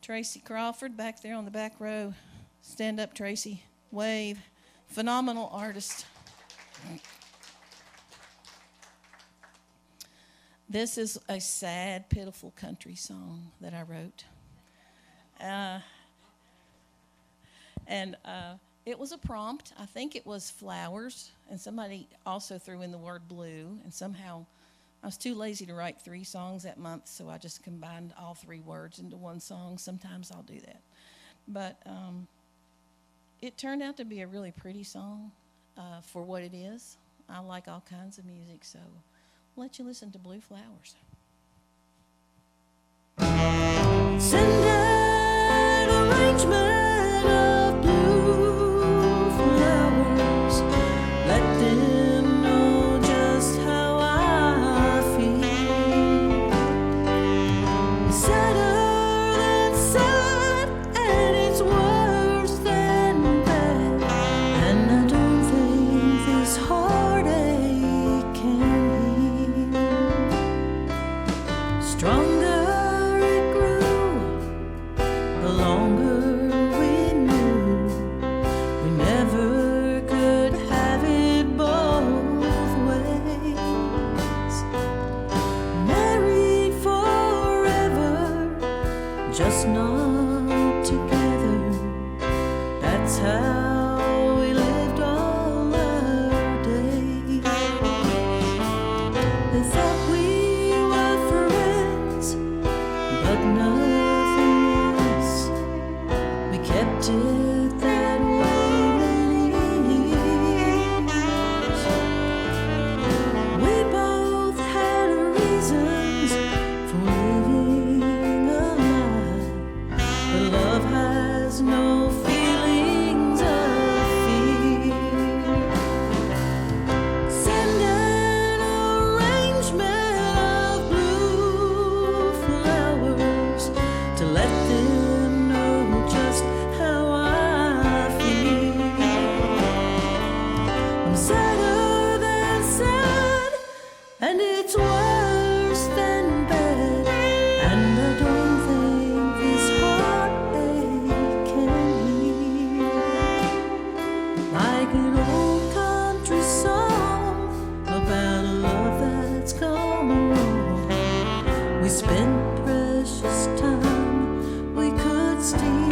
Tracy Crawford back there on the back row. Stand up, Tracy. Wave. Phenomenal artist. This is a sad, pitiful country song that I wrote. And it was a prompt. I think it was flowers, and somebody also threw in the word blue, and somehow I was too lazy to write 3 songs that month, so I just combined all 3 words into one song. Sometimes I'll do that. But it turned out to be a really pretty song for what it is. I like all kinds of music, so I'll let you listen to Blue Flowers. Send an arrangement of blue flowers. Let them know just how I feel. Sadder than sad, and it's worse than bad. And I don't think this heartache can heal. Stronger it grew, the longer we knew. We never could have it both ways. Married forever, just not together. That's how we lived all our days. They thought we were friends, but nothing else. We kept it that way many years. We both had reasons for living a lie, but love has no feelings of fear. Send an arrangement of blue flowers to let them know just how I feel. I'm sadder than sad, and it's worse than bad, and I don't think this heartache can heal. Like an old country song about a love that's gone wrong. We spent precious time we could steal.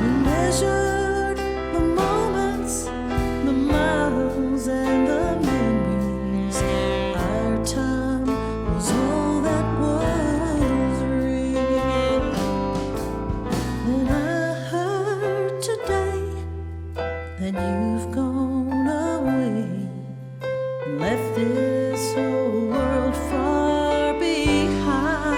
We measured the moments, the miles, and the memories. Our time was all that was real. Then I heard today that you've gone away and left this whole world far behind.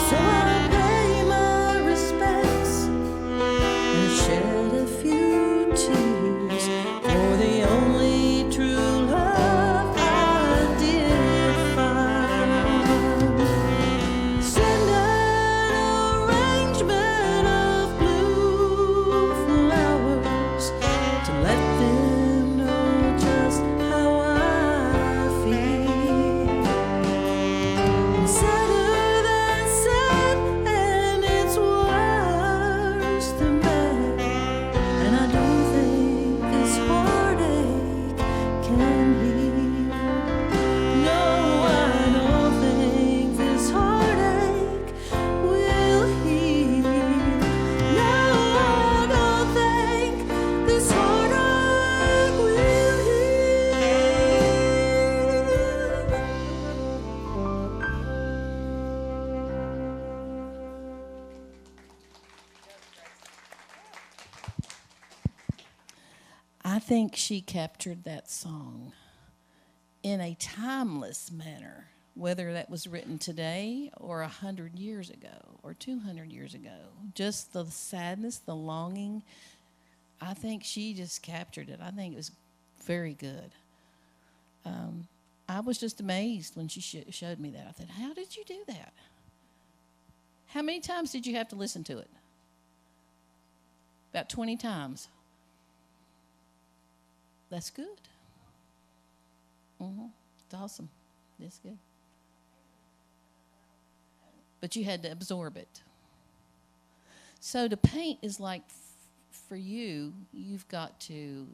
So I pay my respects and shed a few tears for the only true love I did find. Send an arrangement of blue flowers to let them know just how I feel. I'm sadder than sad, and it's worse than bad, and I don't think this heartache can heal. No, I don't think this heartache will heal. No, I don't think this heartache will I think she captured that song in a timeless manner, whether that was written today or 100 years ago or 200 years ago. Just the sadness, the longing. I think she just captured it. I think it was very good. I was just amazed when she showed me that. I thought, how did you do that? How many times did you have to listen to it? About 20 times. That's good. It's awesome. It's good. But you had to absorb it. So to paint is like, for you, you've got to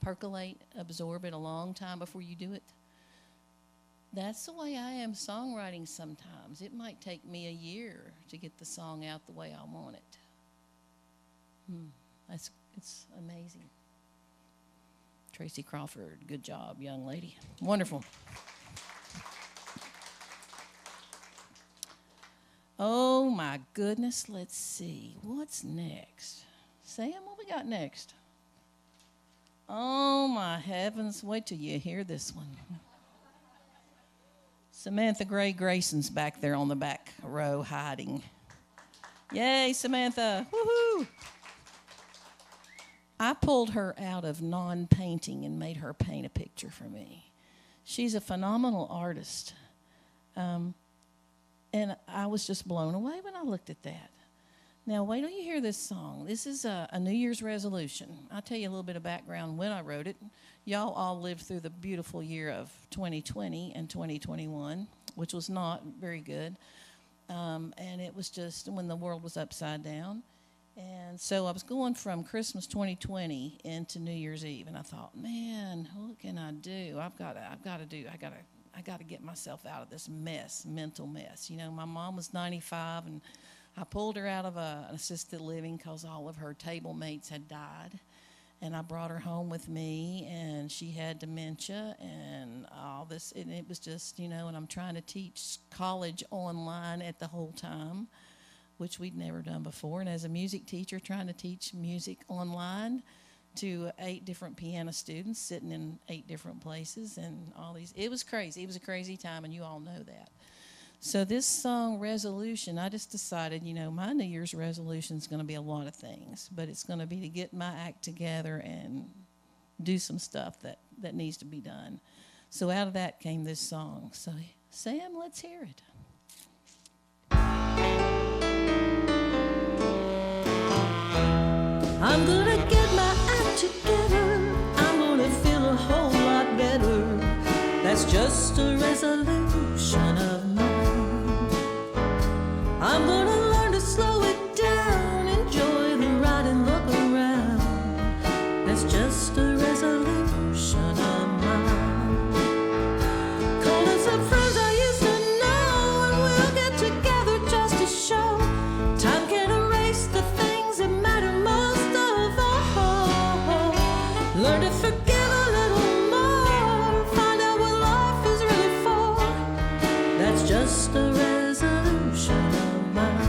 percolate, absorb it a long time before you do it. That's the way I am songwriting sometimes. It might take me a year to get the song out the way I want it. It's amazing. Tracy Crawford, good job, young lady. Wonderful. Oh my goodness, let's see. What's next? Sam, what we got next? Oh my heavens, wait till you hear this one. Samantha Gray Grayson's back there on the back row hiding. Yay, Samantha. Woohoo! I pulled her out of non-painting and made her paint a picture for me. She's a phenomenal artist. And I was just blown away when I looked at that. Now, wait till you hear this song. This is a New Year's resolution. I'll tell you a little bit of background when I wrote it. Y'all all lived through the beautiful year of 2020 and 2021, which was not very good. And it was just when the world was upside down. And so I was going from Christmas 2020 into New Year's Eve, and I thought, man, what can I do? I I got to get myself out of this mess, mental mess. You know, my mom was 95, and I pulled her out of an assisted living because all of her table mates had died. And I brought her home with me, and she had dementia and all this. And it was just, you know, and I'm trying to teach college online at the whole time, which we'd never done before. And as a music teacher, trying to teach music online to 8 different piano students sitting in 8 different places and all these. It was crazy. It was a crazy time, and you all know that. So this song, Resolution, I just decided, you know, my New Year's resolution is going to be a lot of things, but it's going to be to get my act together and do some stuff that needs to be done. So out of that came this song. So, Sam, let's hear it. I'm gonna get my act together. I'm gonna feel a whole lot better. That's just a resolution of mine. I'm gonna learn to slow it down, enjoy the ride and look around. That's just a resolution of mine. Calling some friends I used to know, and we'll get together just to show time can erase the things that matter most of all. Learn to forgive a little more, find out what life is really for. That's just a resolution of mine.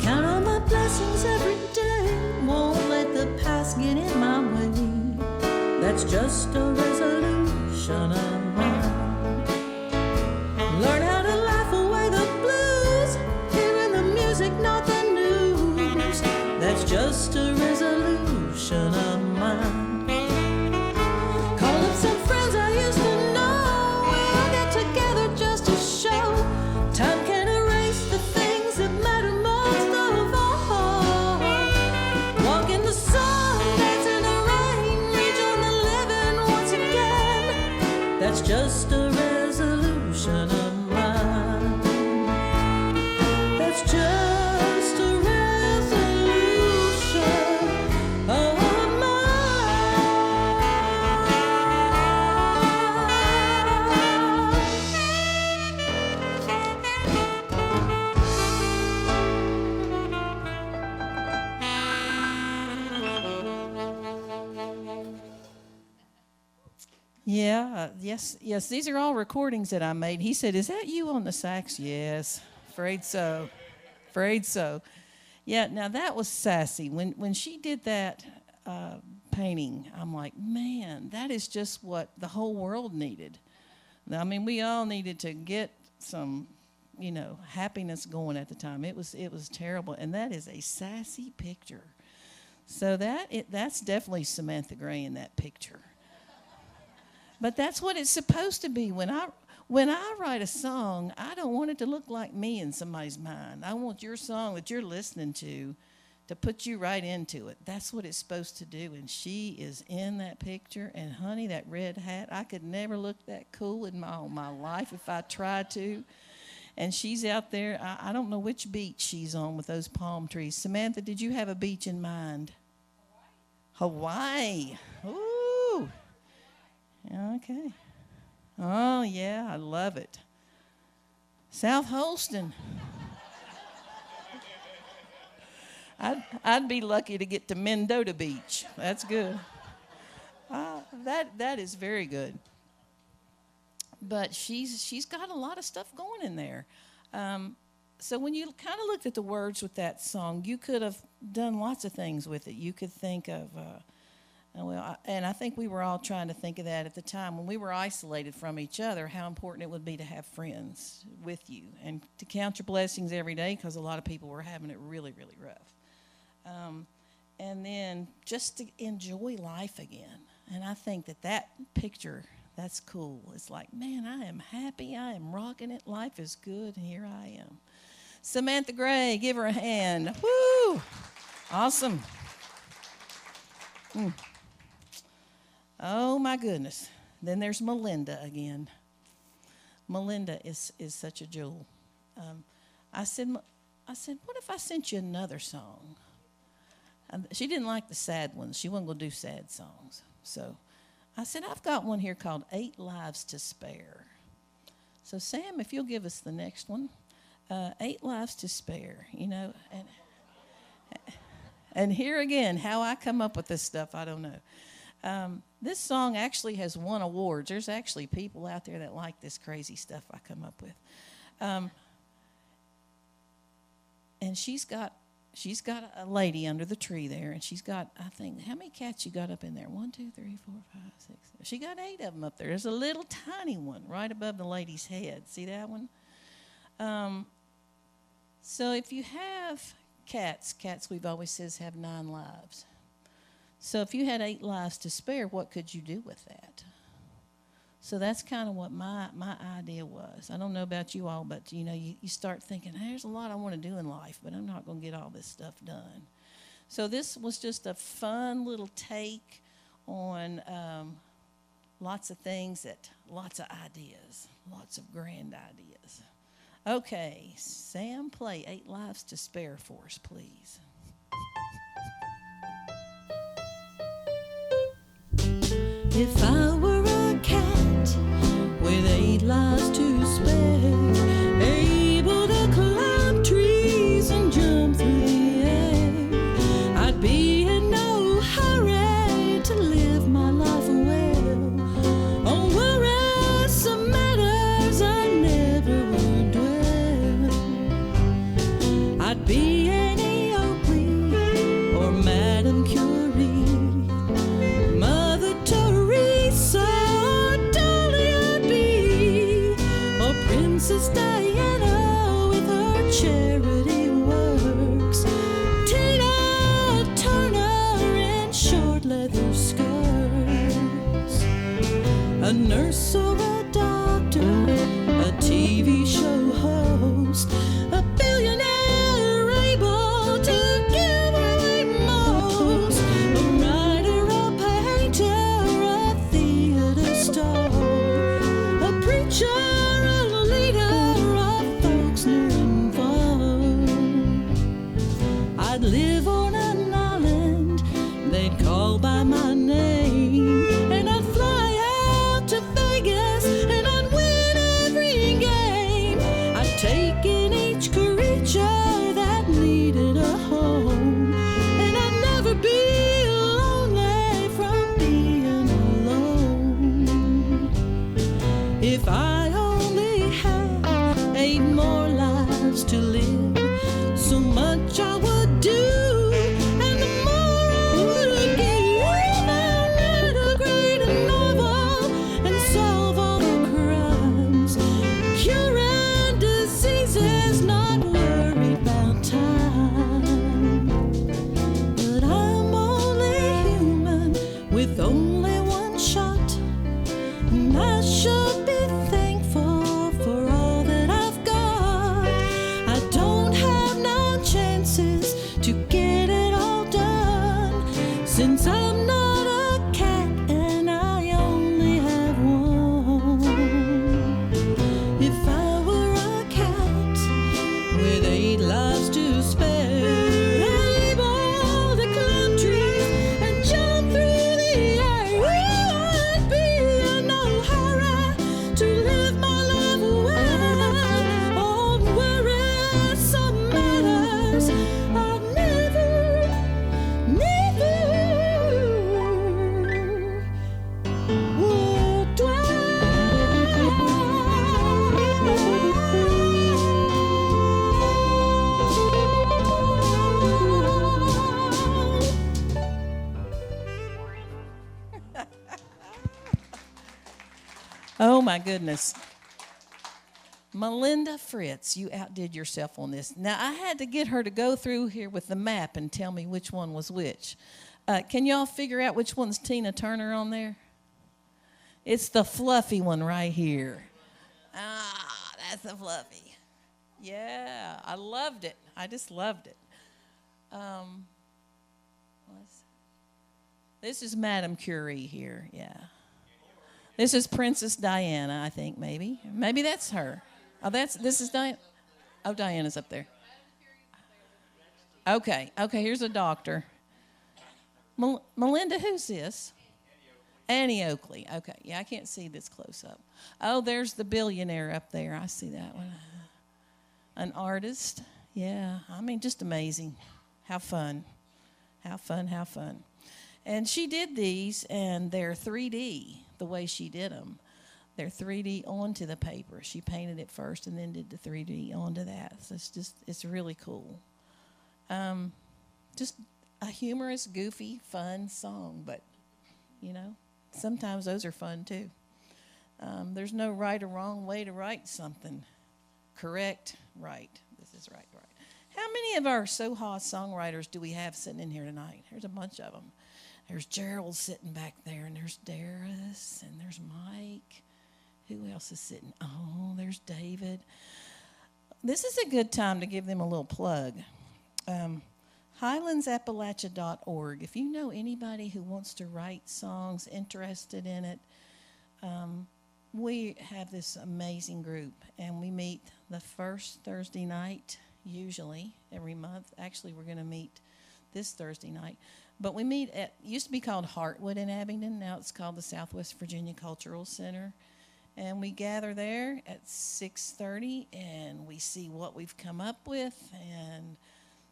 Count on my blessings every day, won't let the past get in my way. That's just a resolution of mine. Learn how to laugh away the blues, hearing the music, not the news. That's just a resolution of mine. Call up some friends I used to know, we'll get together just to show time can erase the things that matter most of all. Walk in the sun, dance in the rain, rejoin the living once again. That's just a resolution of mine. That's just a resolution of Yeah, yes, these are all recordings that I made. He said, "Is that you on the sax?" Yes, afraid so. Yeah, now that was sassy. When she did that painting, I'm like, man, that is just what the whole world needed. I mean, we all needed to get some, you know, happiness going at the time. It was terrible, and that is a sassy picture. So that's definitely Samantha Gray in that picture. But that's what it's supposed to be. When I write a song, I don't want it to look like me in somebody's mind. I want your song that you're listening to put you right into it. That's what it's supposed to do. And she is in that picture. And honey, that red hat, I could never look that cool in my life if I tried to. And she's out there. I don't know which beach she's on with those palm trees. Samantha, did you have a beach in mind? Hawaii. Ooh. Okay. Oh, yeah, I love it. South Holston. I'd be lucky to get to Mendota Beach. That's good. That is very good. But she's got a lot of stuff going in there. So when you kind of looked at the words with that song, you could have done lots of things with it. You could think of... and I think we were all trying to think of that at the time when we were isolated from each other, how important it would be to have friends with you and to count your blessings every day, because a lot of people were having it really, really rough. And then just to enjoy life again. And I think that picture, that's cool. It's like, man, I am happy. I am rocking it. Life is good, and here I am. Samantha Gray, give her a hand. Woo! Awesome. Oh, my goodness. Then there's Melinda again. Melinda is such a jewel. I said, what if I sent you another song? She didn't like the sad ones. She wasn't going to do sad songs. So I said, I've got one here called 8 Lives to Spare. So, Sam, if you'll give us the next one. 8 Lives to Spare, you know. And here again, how I come up with this stuff, I don't know. This song actually has won awards. There's actually people out there that like this crazy stuff I come up with. And she's got a lady under the tree there, and she's got, I think, how many cats you got up in there? 1, 2, 3, 4, 5, 6. She got 8 of them up there. There's a little tiny one right above the lady's head. See that one? So if you have cats we've always says have 9 lives. So if you had 8 lives to spare, what could you do with that? So that's kind of what my idea was. I don't know about you all, but you know, you start thinking, hey, there's a lot I want to do in life, but I'm not going to get all this stuff done. So this was just a fun little take on lots of things, lots of ideas, lots of grand ideas. Okay, Sam, play 8 Lives to Spare for us, please. If I were a cat with 8 lives to spare, able to climb trees and jump through the air, I'd be in no hurry to live my life well. On worrisome matters I never would dwell. I'd be any Oakley or Madame Curie, Mother Teresa or Dolly I'd be, or Princess Diana with her charity works, Tina Turner in short leather skirts, a nurse or a doctor, a TV show host, a billionaire able to give away most, a writer, a painter, a theater star, a preacher, a leader of folks near and far. I'd live on an island they'd call by my name, and I'd fly out to Vegas and I'd win every game. I'd take in each creature that needed a home, and I'd never be lonely from being alone. If I only had 8 more lives to live, so much I would do, and the more I would give. I'll write a great novel and solve all the crimes, curing diseases, not worried about time. But I'm only human with only one shot, and I should be thankful for all that I've got. I don't have no chances to get it all done, since I'm not a cat and I only have one. If I were a cat with 8 lives to spare, able to climb trees and jump through the air, I'd be in no hurry to live my life well. On worrisome matters I'd never would dwell. Oh, my goodness. Melinda Fritz, you outdid yourself on this. Now, I had to get her to go through here with the map and tell me which one was which. Can y'all figure out which one's Tina Turner on there? It's the fluffy one right here. Ah, that's the fluffy. Yeah, I loved it. I just loved it. This is Madame Curie here, yeah. This is Princess Diana, I think, maybe. Maybe that's her. Oh, this is Diana. Oh, Diana's up there. Okay, here's a doctor. Melinda, who's this? Annie Oakley. Okay, yeah, I can't see this close up. Oh, there's the billionaire up there. I see that one. An artist. Yeah, I mean, just amazing. How fun. How fun, how fun. And she did these, and they're 3D, the way she did them. They're 3D onto the paper. She painted it first and then did the 3D onto that. So it's really cool. Just a humorous, goofy, fun song, but, you know, sometimes those are fun too. There's no right or wrong way to write something. Correct, right. This is right. How many of our Soha songwriters do we have sitting in here tonight? There's a bunch of them. There's Gerald sitting back there, and there's Darius, and there's Mike. Who else is sitting? Oh, there's David. This is a good time to give them a little plug. HighlandsAppalachia.org. If you know anybody who wants to write songs, interested in it, we have this amazing group, and we meet the first Thursday night, usually, every month. Actually, we're going to meet this Thursday night. But we meet at, used to be called Heartwood in Abingdon. Now it's called the Southwest Virginia Cultural Center. And we gather there at 6:30, and we see what we've come up with. And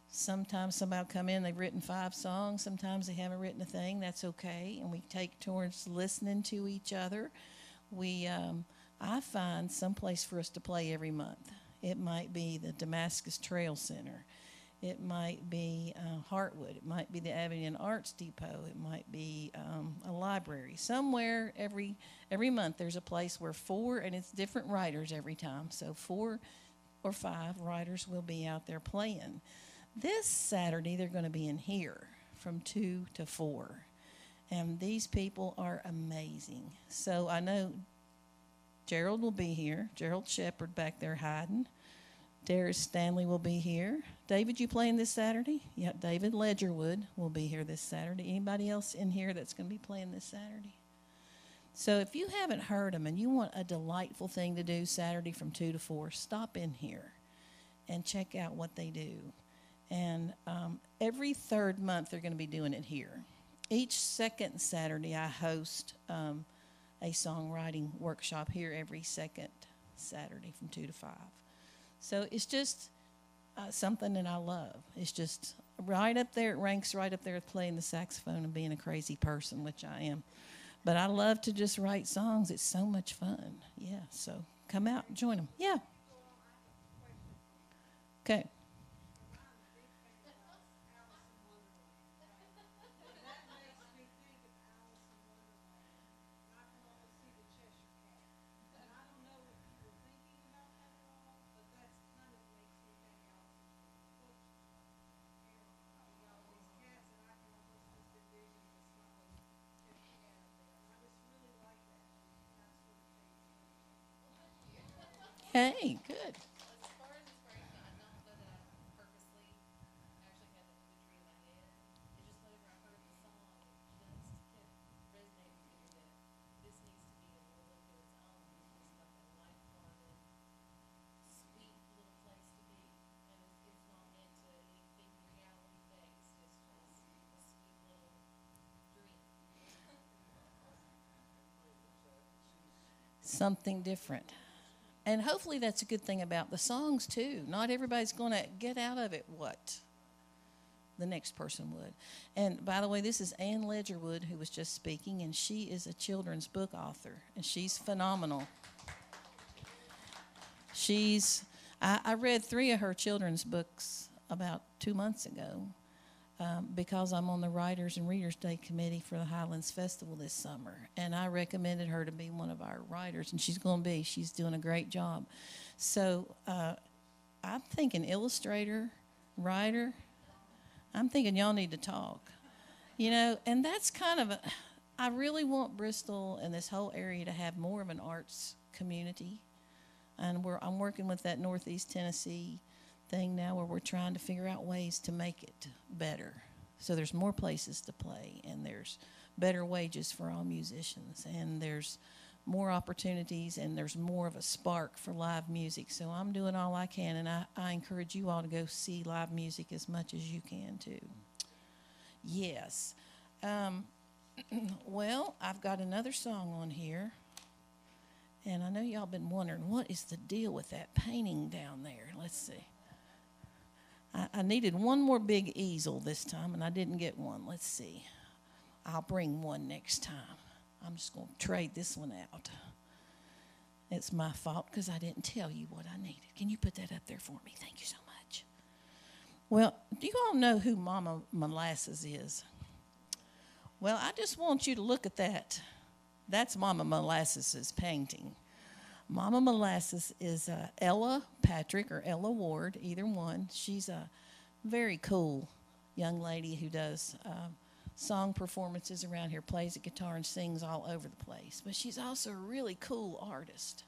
sometimes somebody will come in, they've written 5 songs. Sometimes they haven't written a thing. That's okay. And we take towards listening to each other. I find some place for us to play every month. It might be the Damascus Trail Center. It might be Heartwood. It might be the Abingdon Arts Depot. It might be a library. Somewhere every month there's a place where 4, and it's different writers every time. So 4 or 5 writers will be out there playing. This Saturday they're going to be in here from 2 to 4. And these people are amazing. So I know Gerald will be here. Gerald Shepard back there hiding. Darius Stanley will be here. David, you playing this Saturday? Yeah, David Ledgerwood will be here this Saturday. Anybody else in here that's going to be playing this Saturday? So if you haven't heard them and you want a delightful thing to do Saturday from 2 to 4, stop in here and check out what they do. And every 3rd month they're going to be doing it here. Each 2nd Saturday I host a songwriting workshop here every 2nd Saturday from 2 to 5. So it's just something that I love. It's just right up there. It ranks right up there with playing the saxophone and being a crazy person, which I am. But I love to just write songs. It's so much fun. Yeah, so come out and join them. Yeah. Okay. Hey, good. As far as inspiration, I don't know that I purposely actually had the imagery in my head. It's just whenever I heard the song, it just kept resonating with me that this needs to be a little bit of its own. It's just like a lighthearted, sweet little place to be. And it's not meant to anything reality based. It's just a sweet little dream. Something different. And hopefully that's a good thing about the songs, too. Not everybody's going to get out of it what the next person would. And, by the way, this is Ann Ledgerwood, who was just speaking, and she is a children's book author, and she's phenomenal. I read 3 of her children's books about 2 months ago because I'm on the Writers and Readers Day Committee for the Highlands Festival this summer. And I recommended her to be one of our writers, and she's going to be. She's doing a great job. So I'm thinking illustrator, writer. I'm thinking y'all need to talk. You know, and that's kind of I really want Bristol and this whole area to have more of an arts community. And I'm working with that Northeast Tennessee thing now where we're trying to figure out ways to make it better. So there's more places to play, and there's better wages for all musicians, and there's more opportunities, and there's more of a spark for live music. So I'm doing all I can, and I encourage you all to go see live music as much as you can too. Yes. Well, I've got another song on here, and I know y'all been wondering, what is the deal with that painting down there? Let's see. I needed one more big easel this time, and I didn't get one. Let's see. I'll bring one next time. I'm just going to trade this one out. It's my fault because I didn't tell you what I needed. Can you put that up there for me? Thank you so much. Well, do you all know who Mama Molasses is? Well, I just want you to look at that. That's Mama Molasses' painting. Mama Molasses is Ella Patrick or Ella Ward, either one. She's a very cool young lady who does song performances around here, plays the guitar and sings all over the place. But she's also a really cool artist.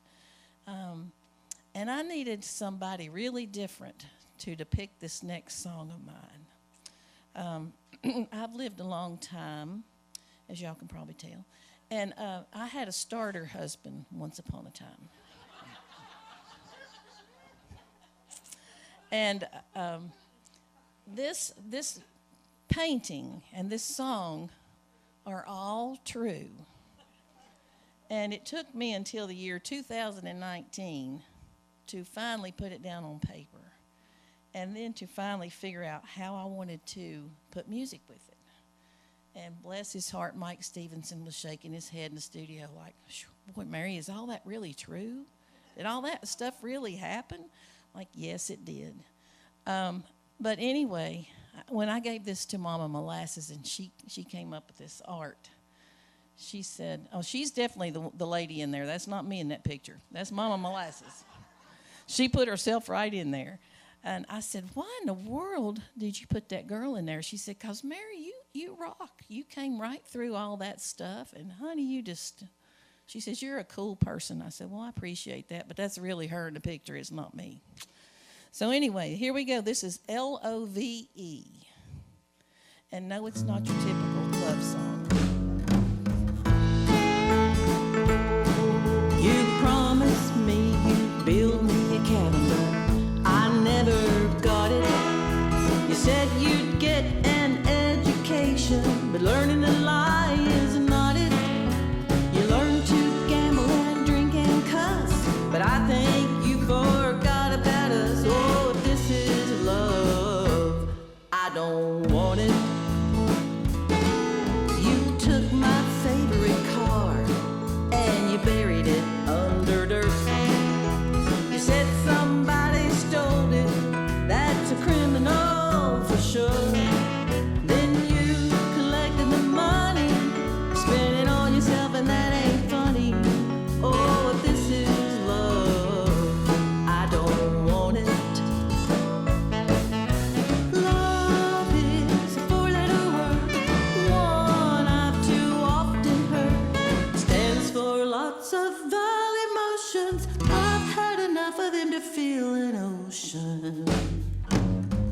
And I needed somebody really different to depict this next song of mine. I've lived a long time, as y'all can probably tell. And I had a starter husband once upon a time. And this painting and this song are all true. And it took me until the year 2019 to finally put it down on paper, and then to finally figure out how I wanted to put music with it. And bless his heart, Mike Stevenson was shaking his head in the studio like, boy, Mary, is all that really true? Did all that stuff really happen? Like, yes, it did. But anyway, when I gave this to Mama Molasses and she came up with this art, she said, oh, she's definitely the lady in there. That's not me in that picture. That's Mama Molasses. She put herself right in there. And I said, why in the world did you put that girl in there? She said, because Mary, you rock. You came right through all that stuff. And honey, you just, she says, you're a cool person. I said, well, I appreciate that, but that's really her in the picture. It's not me. So anyway, here we go. This is Love. And no, it's not your typical love song. You promised me you'd build me a cabin, but I never got it. You said you'd get an education, but learning to lie is not it. You learned to gamble and drink and cuss, but I think you forgot about us. Oh, if this is love, I don't want it. You took my favorite car and you buried it under dirt. You said somebody stole it, that's a criminal for sure. Then you collected the money, spent it on yourself, and that ain't funny. Oh, if this is love, I don't want it. Love is a four-letter word, one I've too often heard. Stands for lots of vile emotions. I've had enough of them to feel an ocean.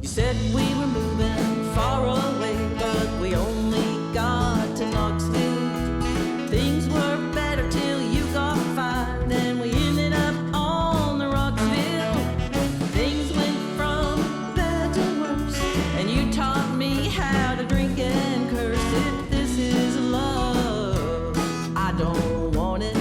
You said we were moving far away, but we only got to Knoxville. Things were better till you got fired, then we ended up on the Rocksville. Things went from bad to worse, and you taught me how to drink and curse. If this is love, I don't want it.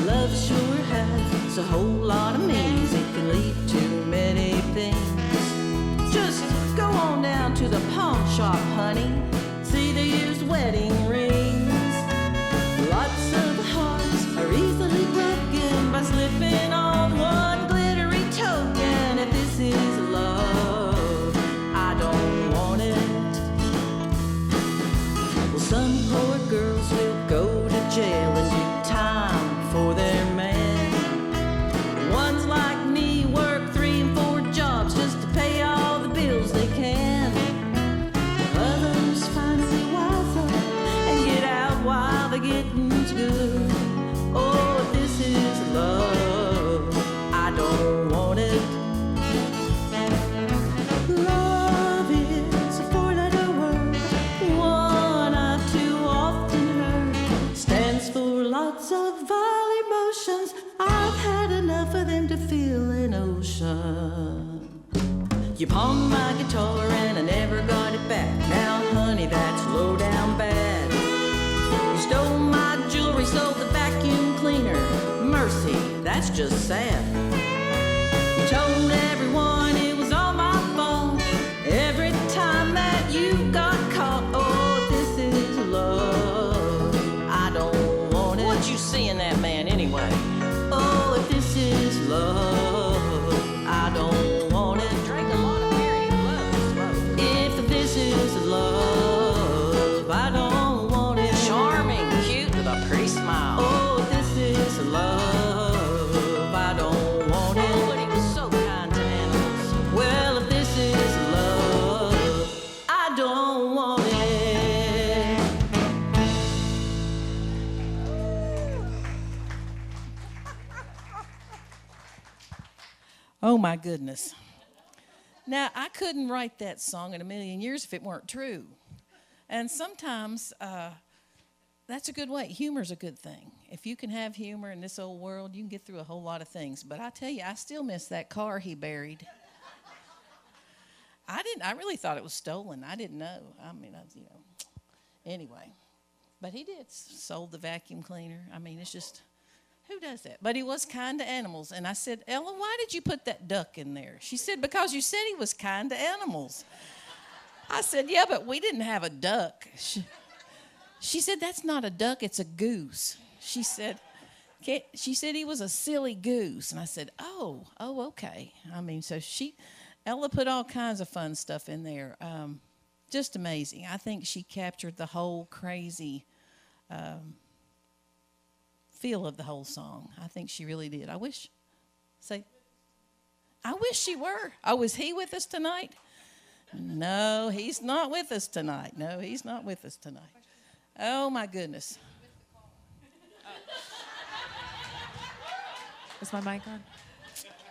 Love sure has a whole lot of meanings. It can lead to many things. Just go on down to the pawn shop, honey. See the used wedding rings. Lots of hearts are easily broken by slipping on one glittery token. If this is love, I don't want it. Well, some poor girls will go to jail and do time for their man. Ones like me work 3 and 4 jobs just to pay all the bills they can. Others finally wise up and get out while the getting's good. Oh, if this is love, I don't want it. Love is a four-letter word, one emotion. You pawned my guitar and I never got it back. Now, honey, that's low down bad. You stole my jewelry, sold the vacuum cleaner. Mercy, that's just sad. You told everyone it was all my fault. Every time that you got caught, oh, this is love. I don't want it. What you see in that man anyway? Oh, if this is love, I don't want it. Drink a lot of beer and blow. If this is love, I don't want it. Charming, cute, with a pretty smile. Oh, if this is love, I don't want it. Oh, but he was so kind to animals. Well, if this is love, I don't want it. Oh my goodness. Now, I couldn't write that song in a million years if it weren't true. And sometimes that's a good way. Humor's a good thing. If you can have humor in this old world, you can get through a whole lot of things. But I tell you, I still miss that car he buried. I really thought it was stolen. I didn't know. I mean, anyway. But he did. Sold the vacuum cleaner. I mean, it's just, who does that? But he was kind to animals. And I said, Ella, why did you put that duck in there? She said, because you said he was kind to animals. I said, yeah, but we didn't have a duck. She said, that's not a duck, it's a goose. She said he was a silly goose. And I said, oh, okay. I mean, so Ella put all kinds of fun stuff in there. Just amazing. I think she captured the whole crazy feel of the whole song. I think she really did. I wish she were. Oh, is he with us tonight? No, he's not with us tonight. No, he's not with us tonight. Oh, my goodness. Is my mic on?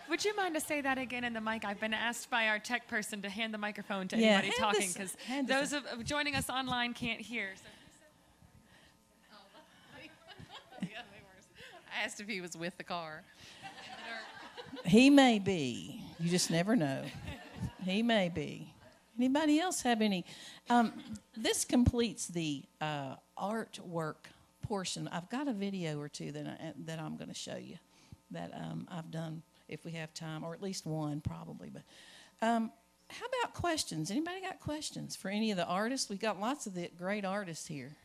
Would you mind to say that again in the mic? I've been asked by our tech person to hand the microphone to anybody talking because those of joining us online can't hear. So. I asked if he was with the car. He may be. You just never know. He may be. Anybody else have any? This completes the artwork portion. I've got a video or two that I'm going to show you that I've done if we have time, or at least one probably. But how about questions? Anybody got questions for any of the artists? We've got lots of the great artists here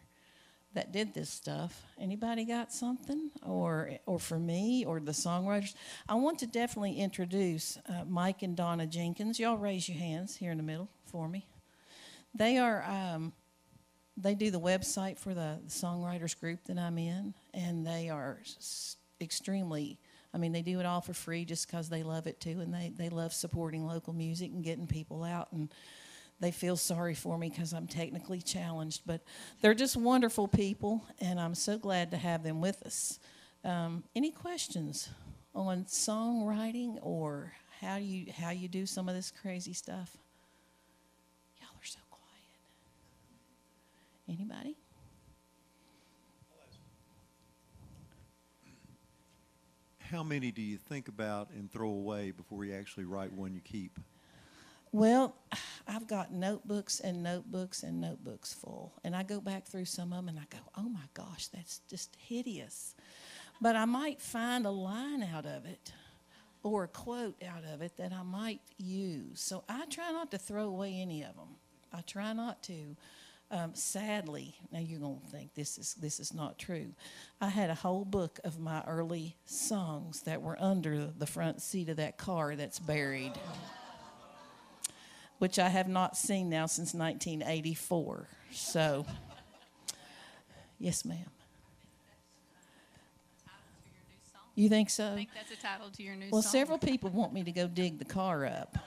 that did this stuff. Anybody got something? Or for me, or the songwriters? I want to definitely introduce Mike and Donna Jenkins. Y'all raise your hands here in the middle for me. They are, they do the website for the songwriters group that I'm in, and they are extremely, I mean, they do it all for free just because they love it too, and they love supporting local music and getting people out, and they feel sorry for me because I'm technically challenged, but they're just wonderful people, and I'm so glad to have them with us. Any questions on songwriting or how you do some of this crazy stuff? Y'all are so quiet. Anybody? How many do you think about and throw away before you actually write one you keep? Well, I've got notebooks and notebooks and notebooks full. And I go back through some of them and I go, oh my gosh, that's just hideous. But I might find a line out of it or a quote out of it that I might use. So I try not to throw away any of them. I try not to. Sadly, now you're going to think this is not true. I had a whole book of my early songs that were under the front seat of that car that's buried, which I have not seen now since 1984. So, yes, ma'am. You think so? I think that's a title to your new song. Well, several people want me to go dig the car up.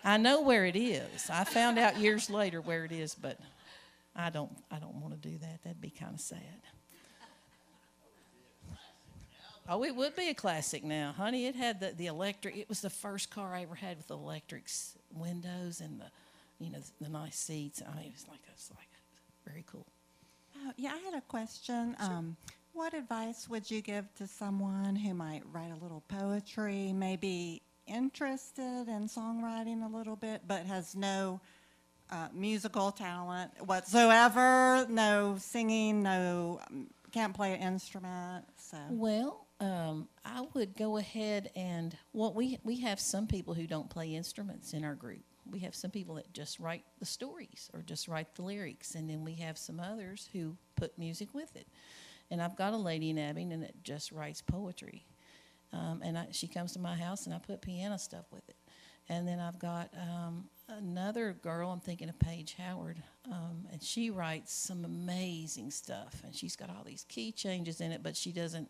I know where it is. I found out years later where it is, but I don't want to do that. That'd be kind of sad. Oh, it would be a classic now. Honey, it had the electric. It was the first car I ever had with electric windows and the nice seats. I mean, it's like very cool. Yeah, I had a question. Sure. What advice would you give to someone who might write a little poetry, maybe interested in songwriting a little bit, but has no musical talent whatsoever, no singing, no can't play an instrument? So Well, I would go ahead and we have some people who don't play instruments in our group. We have some people that just write the stories or just write the lyrics, and then we have some others who put music with it. And I've got a lady in Abingdon that just writes poetry, and she comes to my house and I put piano stuff with it. And then I've got another girl, I'm thinking of Paige Howard, and she writes some amazing stuff, and she's got all these key changes in it, but she doesn't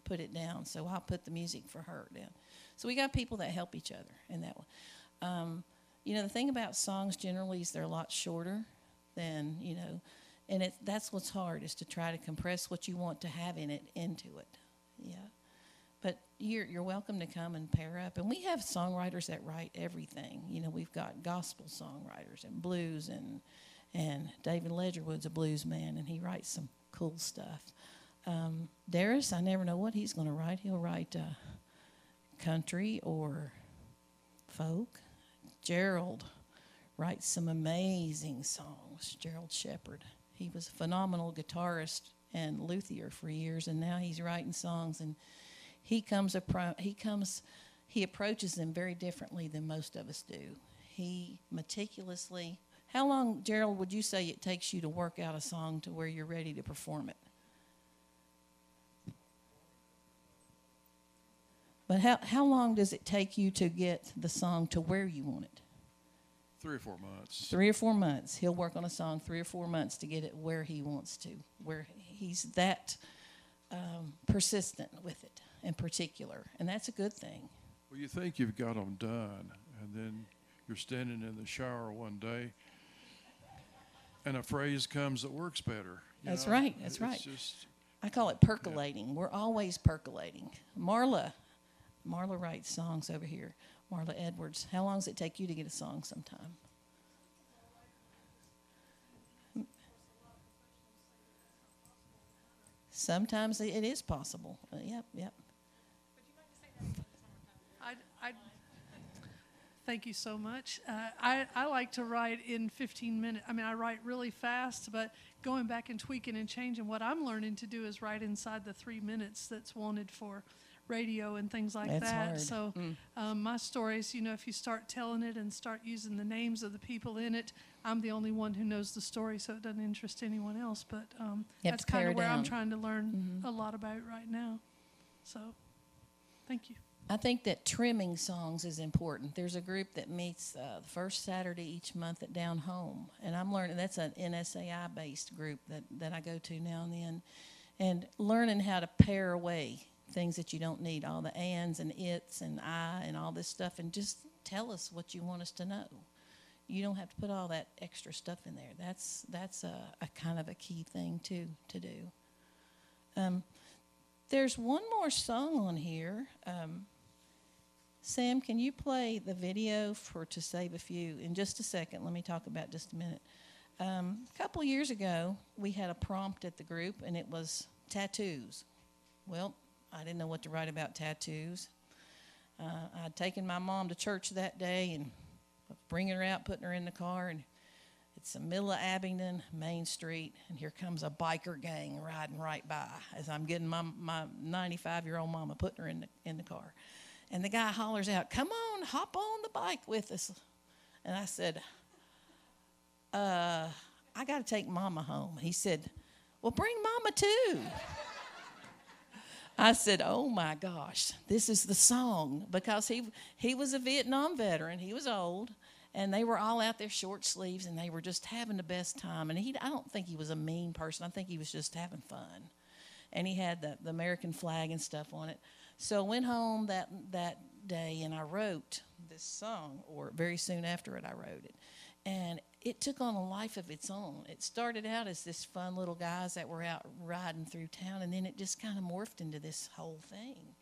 put it down, so I'll put the music for her down. So we got people that help each other in that one. You know, the thing about songs generally is they're a lot shorter than, you know, and that's what's hard, is to try to compress what you want to have in it into it. Yeah. But you're welcome to come and pair up. And we have songwriters that write everything. You know, we've got gospel songwriters and blues, and David Ledgerwood's a blues man, and he writes some cool stuff. Darius, I never know what he's going to write. He'll write country or folk. Gerald writes some amazing songs, Gerald Shepard. He was a phenomenal guitarist and luthier for years, and now he's writing songs, and he approaches them very differently than most of us do. He meticulously, how long, Gerald, would you say it takes you to work out a song to where you're ready to perform it? But how long does it take you to get the song to where you want it? 3 or 4 months. 3 or 4 months. He'll work on a song 3 or 4 months to get it where he wants to, where he's that persistent with it in particular. And that's a good thing. Well, you think you've got them done, and then you're standing in the shower one day, and a phrase comes that works better. That's right. That's It's right. just, I call it percolating. Yeah. We're always percolating. Marla writes songs over here. Marla Edwards. How long does it take you to get a song sometime? Sometimes it is possible. Yep. Thank you so much. I like to write in 15 minutes. I mean, I write really fast, but going back and tweaking and changing, what I'm learning to do is write inside the 3 minutes that's wanted for radio and things like that's that. Hard. So my stories, you know, if you start telling it and start using the names of the people in it, I'm the only one who knows the story, so it doesn't interest anyone else. But that's kind of where I'm trying to learn a lot about right now. So thank you. I think that trimming songs is important. There's a group that meets the first Saturday each month at Down Home, and I'm learning, that's an NSAI-based group that I go to now and then, and learning how to pare away things that you don't need, all the ands and its and I and all this stuff, and just tell us what you want us to know. You don't have to put all that extra stuff in there. That's a kind of a key thing too to do. There's one more song on here. Sam, can you play the video for To Save a Few? In just a second, let me talk about just a minute. A couple years ago, we had a prompt at the group, and it was tattoos. Well, I didn't know what to write about tattoos. I'd taken my mom to church that day and bringing her out, putting her in the car, and it's the middle of Abingdon, Main Street, and here comes a biker gang riding right by as I'm getting my 95-year-old mama, putting her in the car. And the guy hollers out, "Come on, hop on the bike with us." And I said, I got to take Mama home. He said, "Well, bring Mama too." I said, "Oh my gosh, this is the song," because he was a Vietnam veteran. He was old, and they were all out there short sleeves, and they were just having the best time. And I don't think he was a mean person. I think he was just having fun. And he had the American flag and stuff on it. So I went home that day, and I wrote this song, or very soon after it, I wrote it. And it took on a life of its own. It started out as this fun little guys that were out riding through town, and then it just kind of morphed into this whole thing.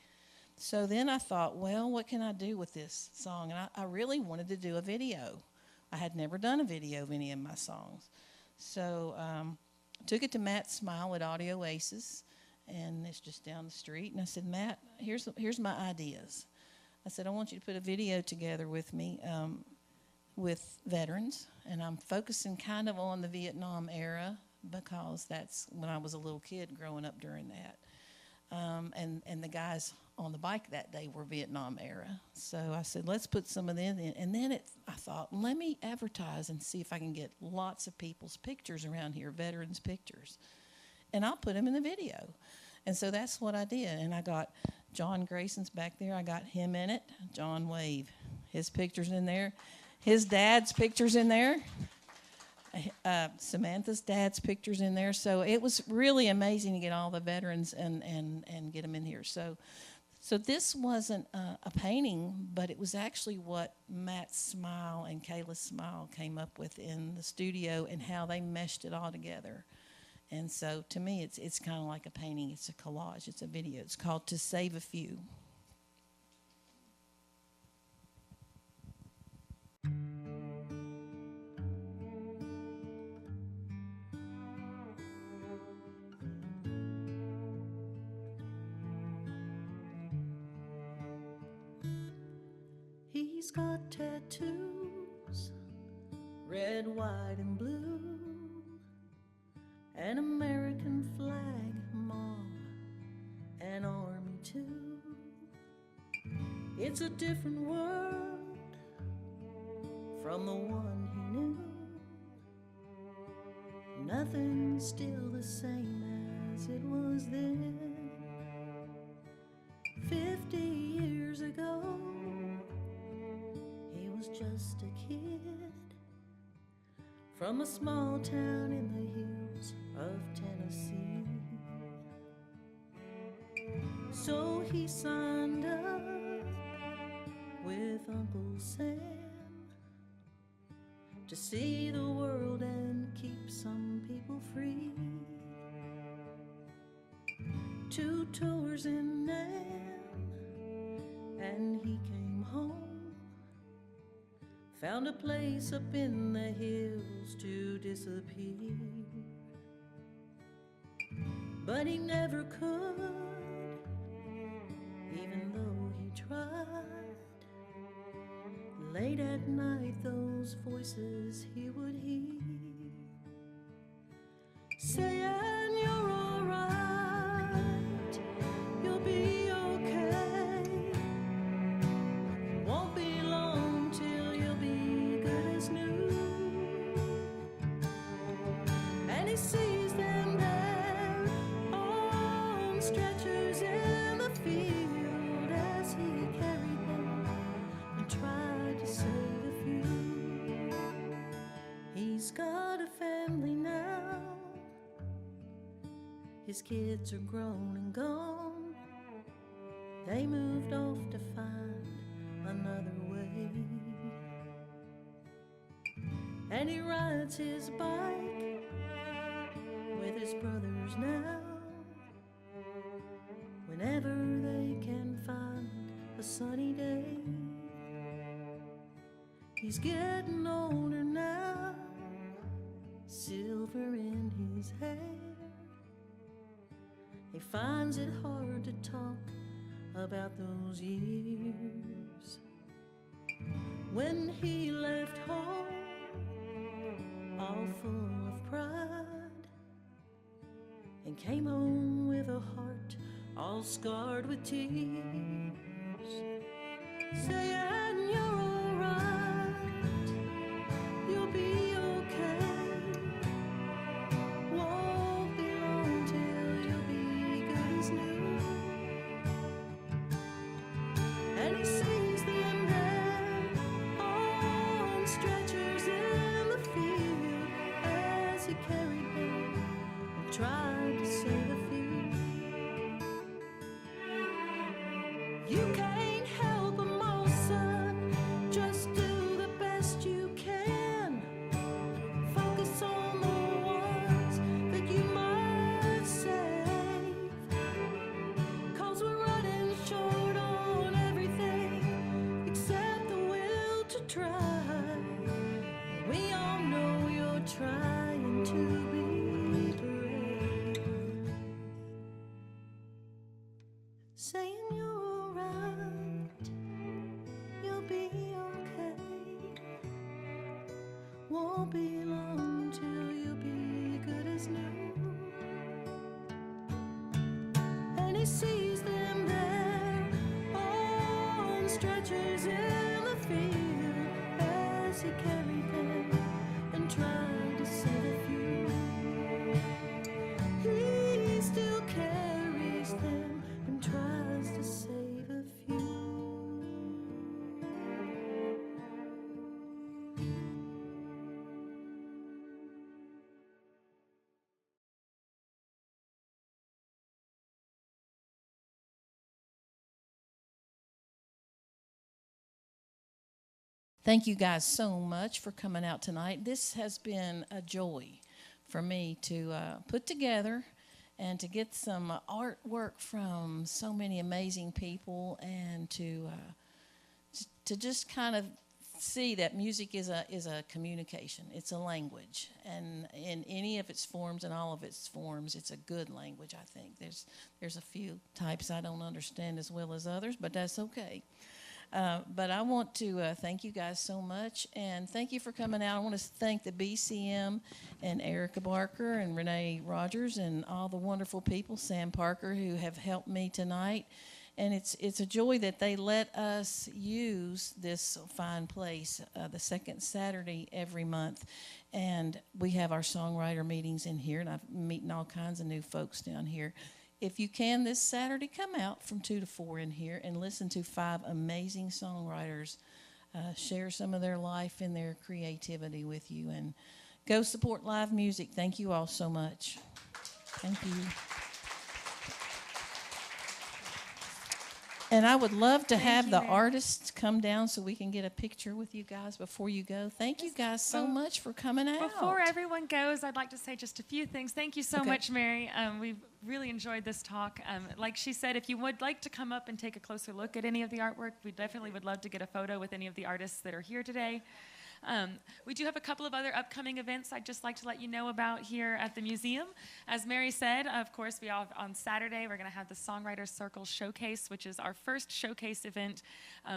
So then I thought, well, what can I do with this song? And I really wanted to do a video. I had never done a video of any of my songs. So took it to Matt Smile at Audio Oasis, and it's just down the street. And I said, Matt, here's my ideas. I said, I want you to put a video together with me with veterans, and I'm focusing kind of on the Vietnam era because that's when I was a little kid growing up during that. And the guys on the bike that day were Vietnam era. So I said, let's put some of them in. And then I thought, let me advertise and see if I can get lots of people's pictures around here, veterans' pictures. And I'll put them in the video. And so that's what I did. And I got John Grayson's back there. I got him in it. John Wave, his picture's in there. His dad's picture's in there. Samantha's dad's picture's in there. So it was really amazing to get all the veterans and get them in here. So this wasn't a painting, but it was actually what Matt's smile and Kayla's smile came up with in the studio and how they meshed it all together. And so to me, it's kind of like a painting. It's a collage. It's a video. It's called To Save a Few. He's got tattoos, red, white, and blue, an American flag, mob, an army too. It's a different world from the one he knew. Nothing's still the same as it was then. 50 years ago, he was just a kid from a small town in the hills of Tennessee. So he signed up with Uncle Sam to see the world and keep some people free. 2 tours in Nam, and he came home, found a place up in the hills to disappear. But he never could, even though he tried. Late at night, those voices he would hear saying, "You're all right, you'll be okay. Won't be long till you'll be good as new." And he sees them there on stretchers in the field as he carried them and tried to save a few. He's got a family now. His kids are grown and gone. They moved off to find another way. And he rides his bike with his brothers now. Whenever they can find a sunny day. He's getting older now, silver in his hair. He finds it hard to talk about those years when he left home all full of pride and came home with a heart all scarred with tears, saying, "You're all right, you'll be okay. Won't be long till you'll be good as new." And he sees them there on stretchers in the field as he carried them and tried to save a few. You can't help them all, son. Just do the best you can. Focus on the ones that you might save. 'Cause we're running short on everything except the will to try. We all know you're trying to be brave. won't be long till you'll be good as new. And he sees them there on stretchers in the field as he carried them and tried to save a few. He still carries them and tries to save a few. Thank you guys so much for coming out tonight. This has been a joy for me to put together and to get some artwork from so many amazing people, and to just kind of see that music is a communication. It's a language, and in any of its forms and all of its forms, it's a good language. I think there's a few types I don't understand as well as others, but that's okay. But I want to thank you guys so much, and thank you for coming out. I want to thank the BCM and Erica Barker and Renee Rogers and all the wonderful people, Sam Parker, who have helped me tonight. And it's a joy that they let us use this fine place the second Saturday every month. And we have our songwriter meetings in here, and I'm meeting all kinds of new folks down here. If you can this Saturday, come out from 2 to 4 in here and listen to 5 amazing songwriters share some of their life and their creativity with you. And go support live music. Thank you all so much. Thank you. And I would love to have the artists come down so we can get a picture with you guys before you go. Thank you guys so much for coming out. Before everyone goes, I'd like to say just a few things. Thank you so much, Mary. We've really enjoyed this talk. Like she said, if you would like to come up and take a closer look at any of the artwork, we definitely would love to get a photo with any of the artists that are here today. We do have a couple of other upcoming events I'd just like to let you know about here at the museum. As Mary said, of course, on Saturday, we're going to have the Songwriters Circle Showcase, which is our first showcase event,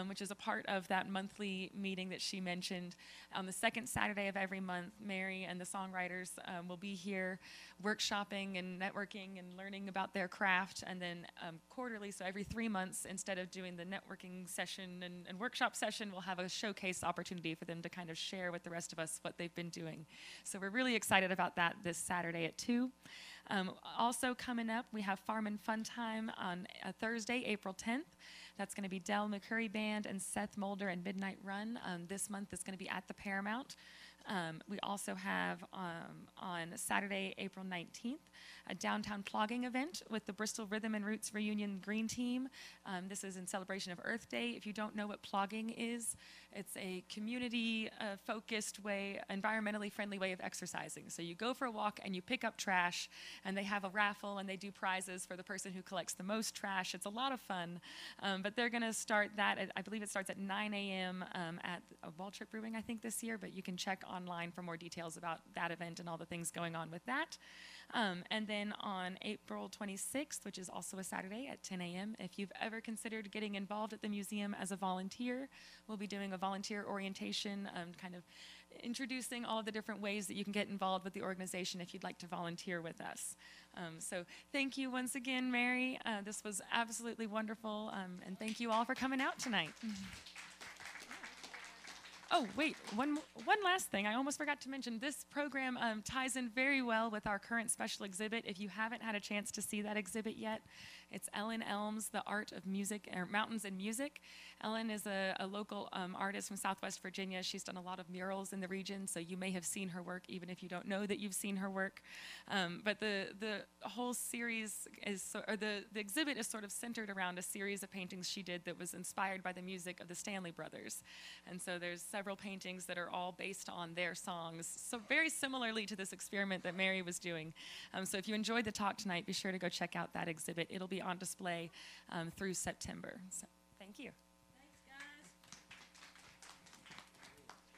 which is a part of that monthly meeting that she mentioned. On the second Saturday of every month, Mary and the songwriters will be here workshopping and networking and learning about their craft. And then quarterly, so every 3 months, instead of doing the networking session and workshop session, we'll have a showcase opportunity for them to kind of share with the rest of us what they've been doing. So we're really excited about that this Saturday at 2. Also coming up, we have Farm and Fun Time on Thursday, April 10th. That's going to be Del McCurry Band and Seth Mulder and Midnight Run. This month is going to be at the Paramount. We also have on Saturday, April 19th, a downtown plogging event with the Bristol Rhythm and Roots Reunion Green Team. This is in celebration of Earth Day. If you don't know what plogging is, it's a community-focused way, environmentally friendly way of exercising. So you go for a walk and you pick up trash, and they have a raffle and they do prizes for the person who collects the most trash. It's a lot of fun. But they're going to start that, I believe it starts at 9 a.m. At Ball Trip Brewing, I think, this year, but you can check online for more details about that event and all the things going on with that. And then on April 26th, which is also a Saturday at 10 a.m., if you've ever considered getting involved at the museum as a volunteer, we'll be doing a volunteer orientation, kind of introducing all of the different ways that you can get involved with the organization if you'd like to volunteer with us. So thank you once again, Mary. This was absolutely wonderful, and thank you all for coming out tonight. Oh, wait, one last thing. I almost forgot to mention, this program ties in very well with our current special exhibit. If you haven't had a chance to see that exhibit yet, it's Ellen Elms, The Art of Music, or Mountains and Music. Ellen is a local artist from Southwest Virginia. She's done a lot of murals in the region, so you may have seen her work, even if you don't know that you've seen her work. But the whole series the exhibit is sort of centered around a series of paintings she did that was inspired by the music of the Stanley Brothers. And so there's several paintings that are all based on their songs, so very similarly to this experiment that Mary was doing. So if you enjoyed the talk tonight, be sure to go check out that exhibit. It'll be on display through September. So thank you.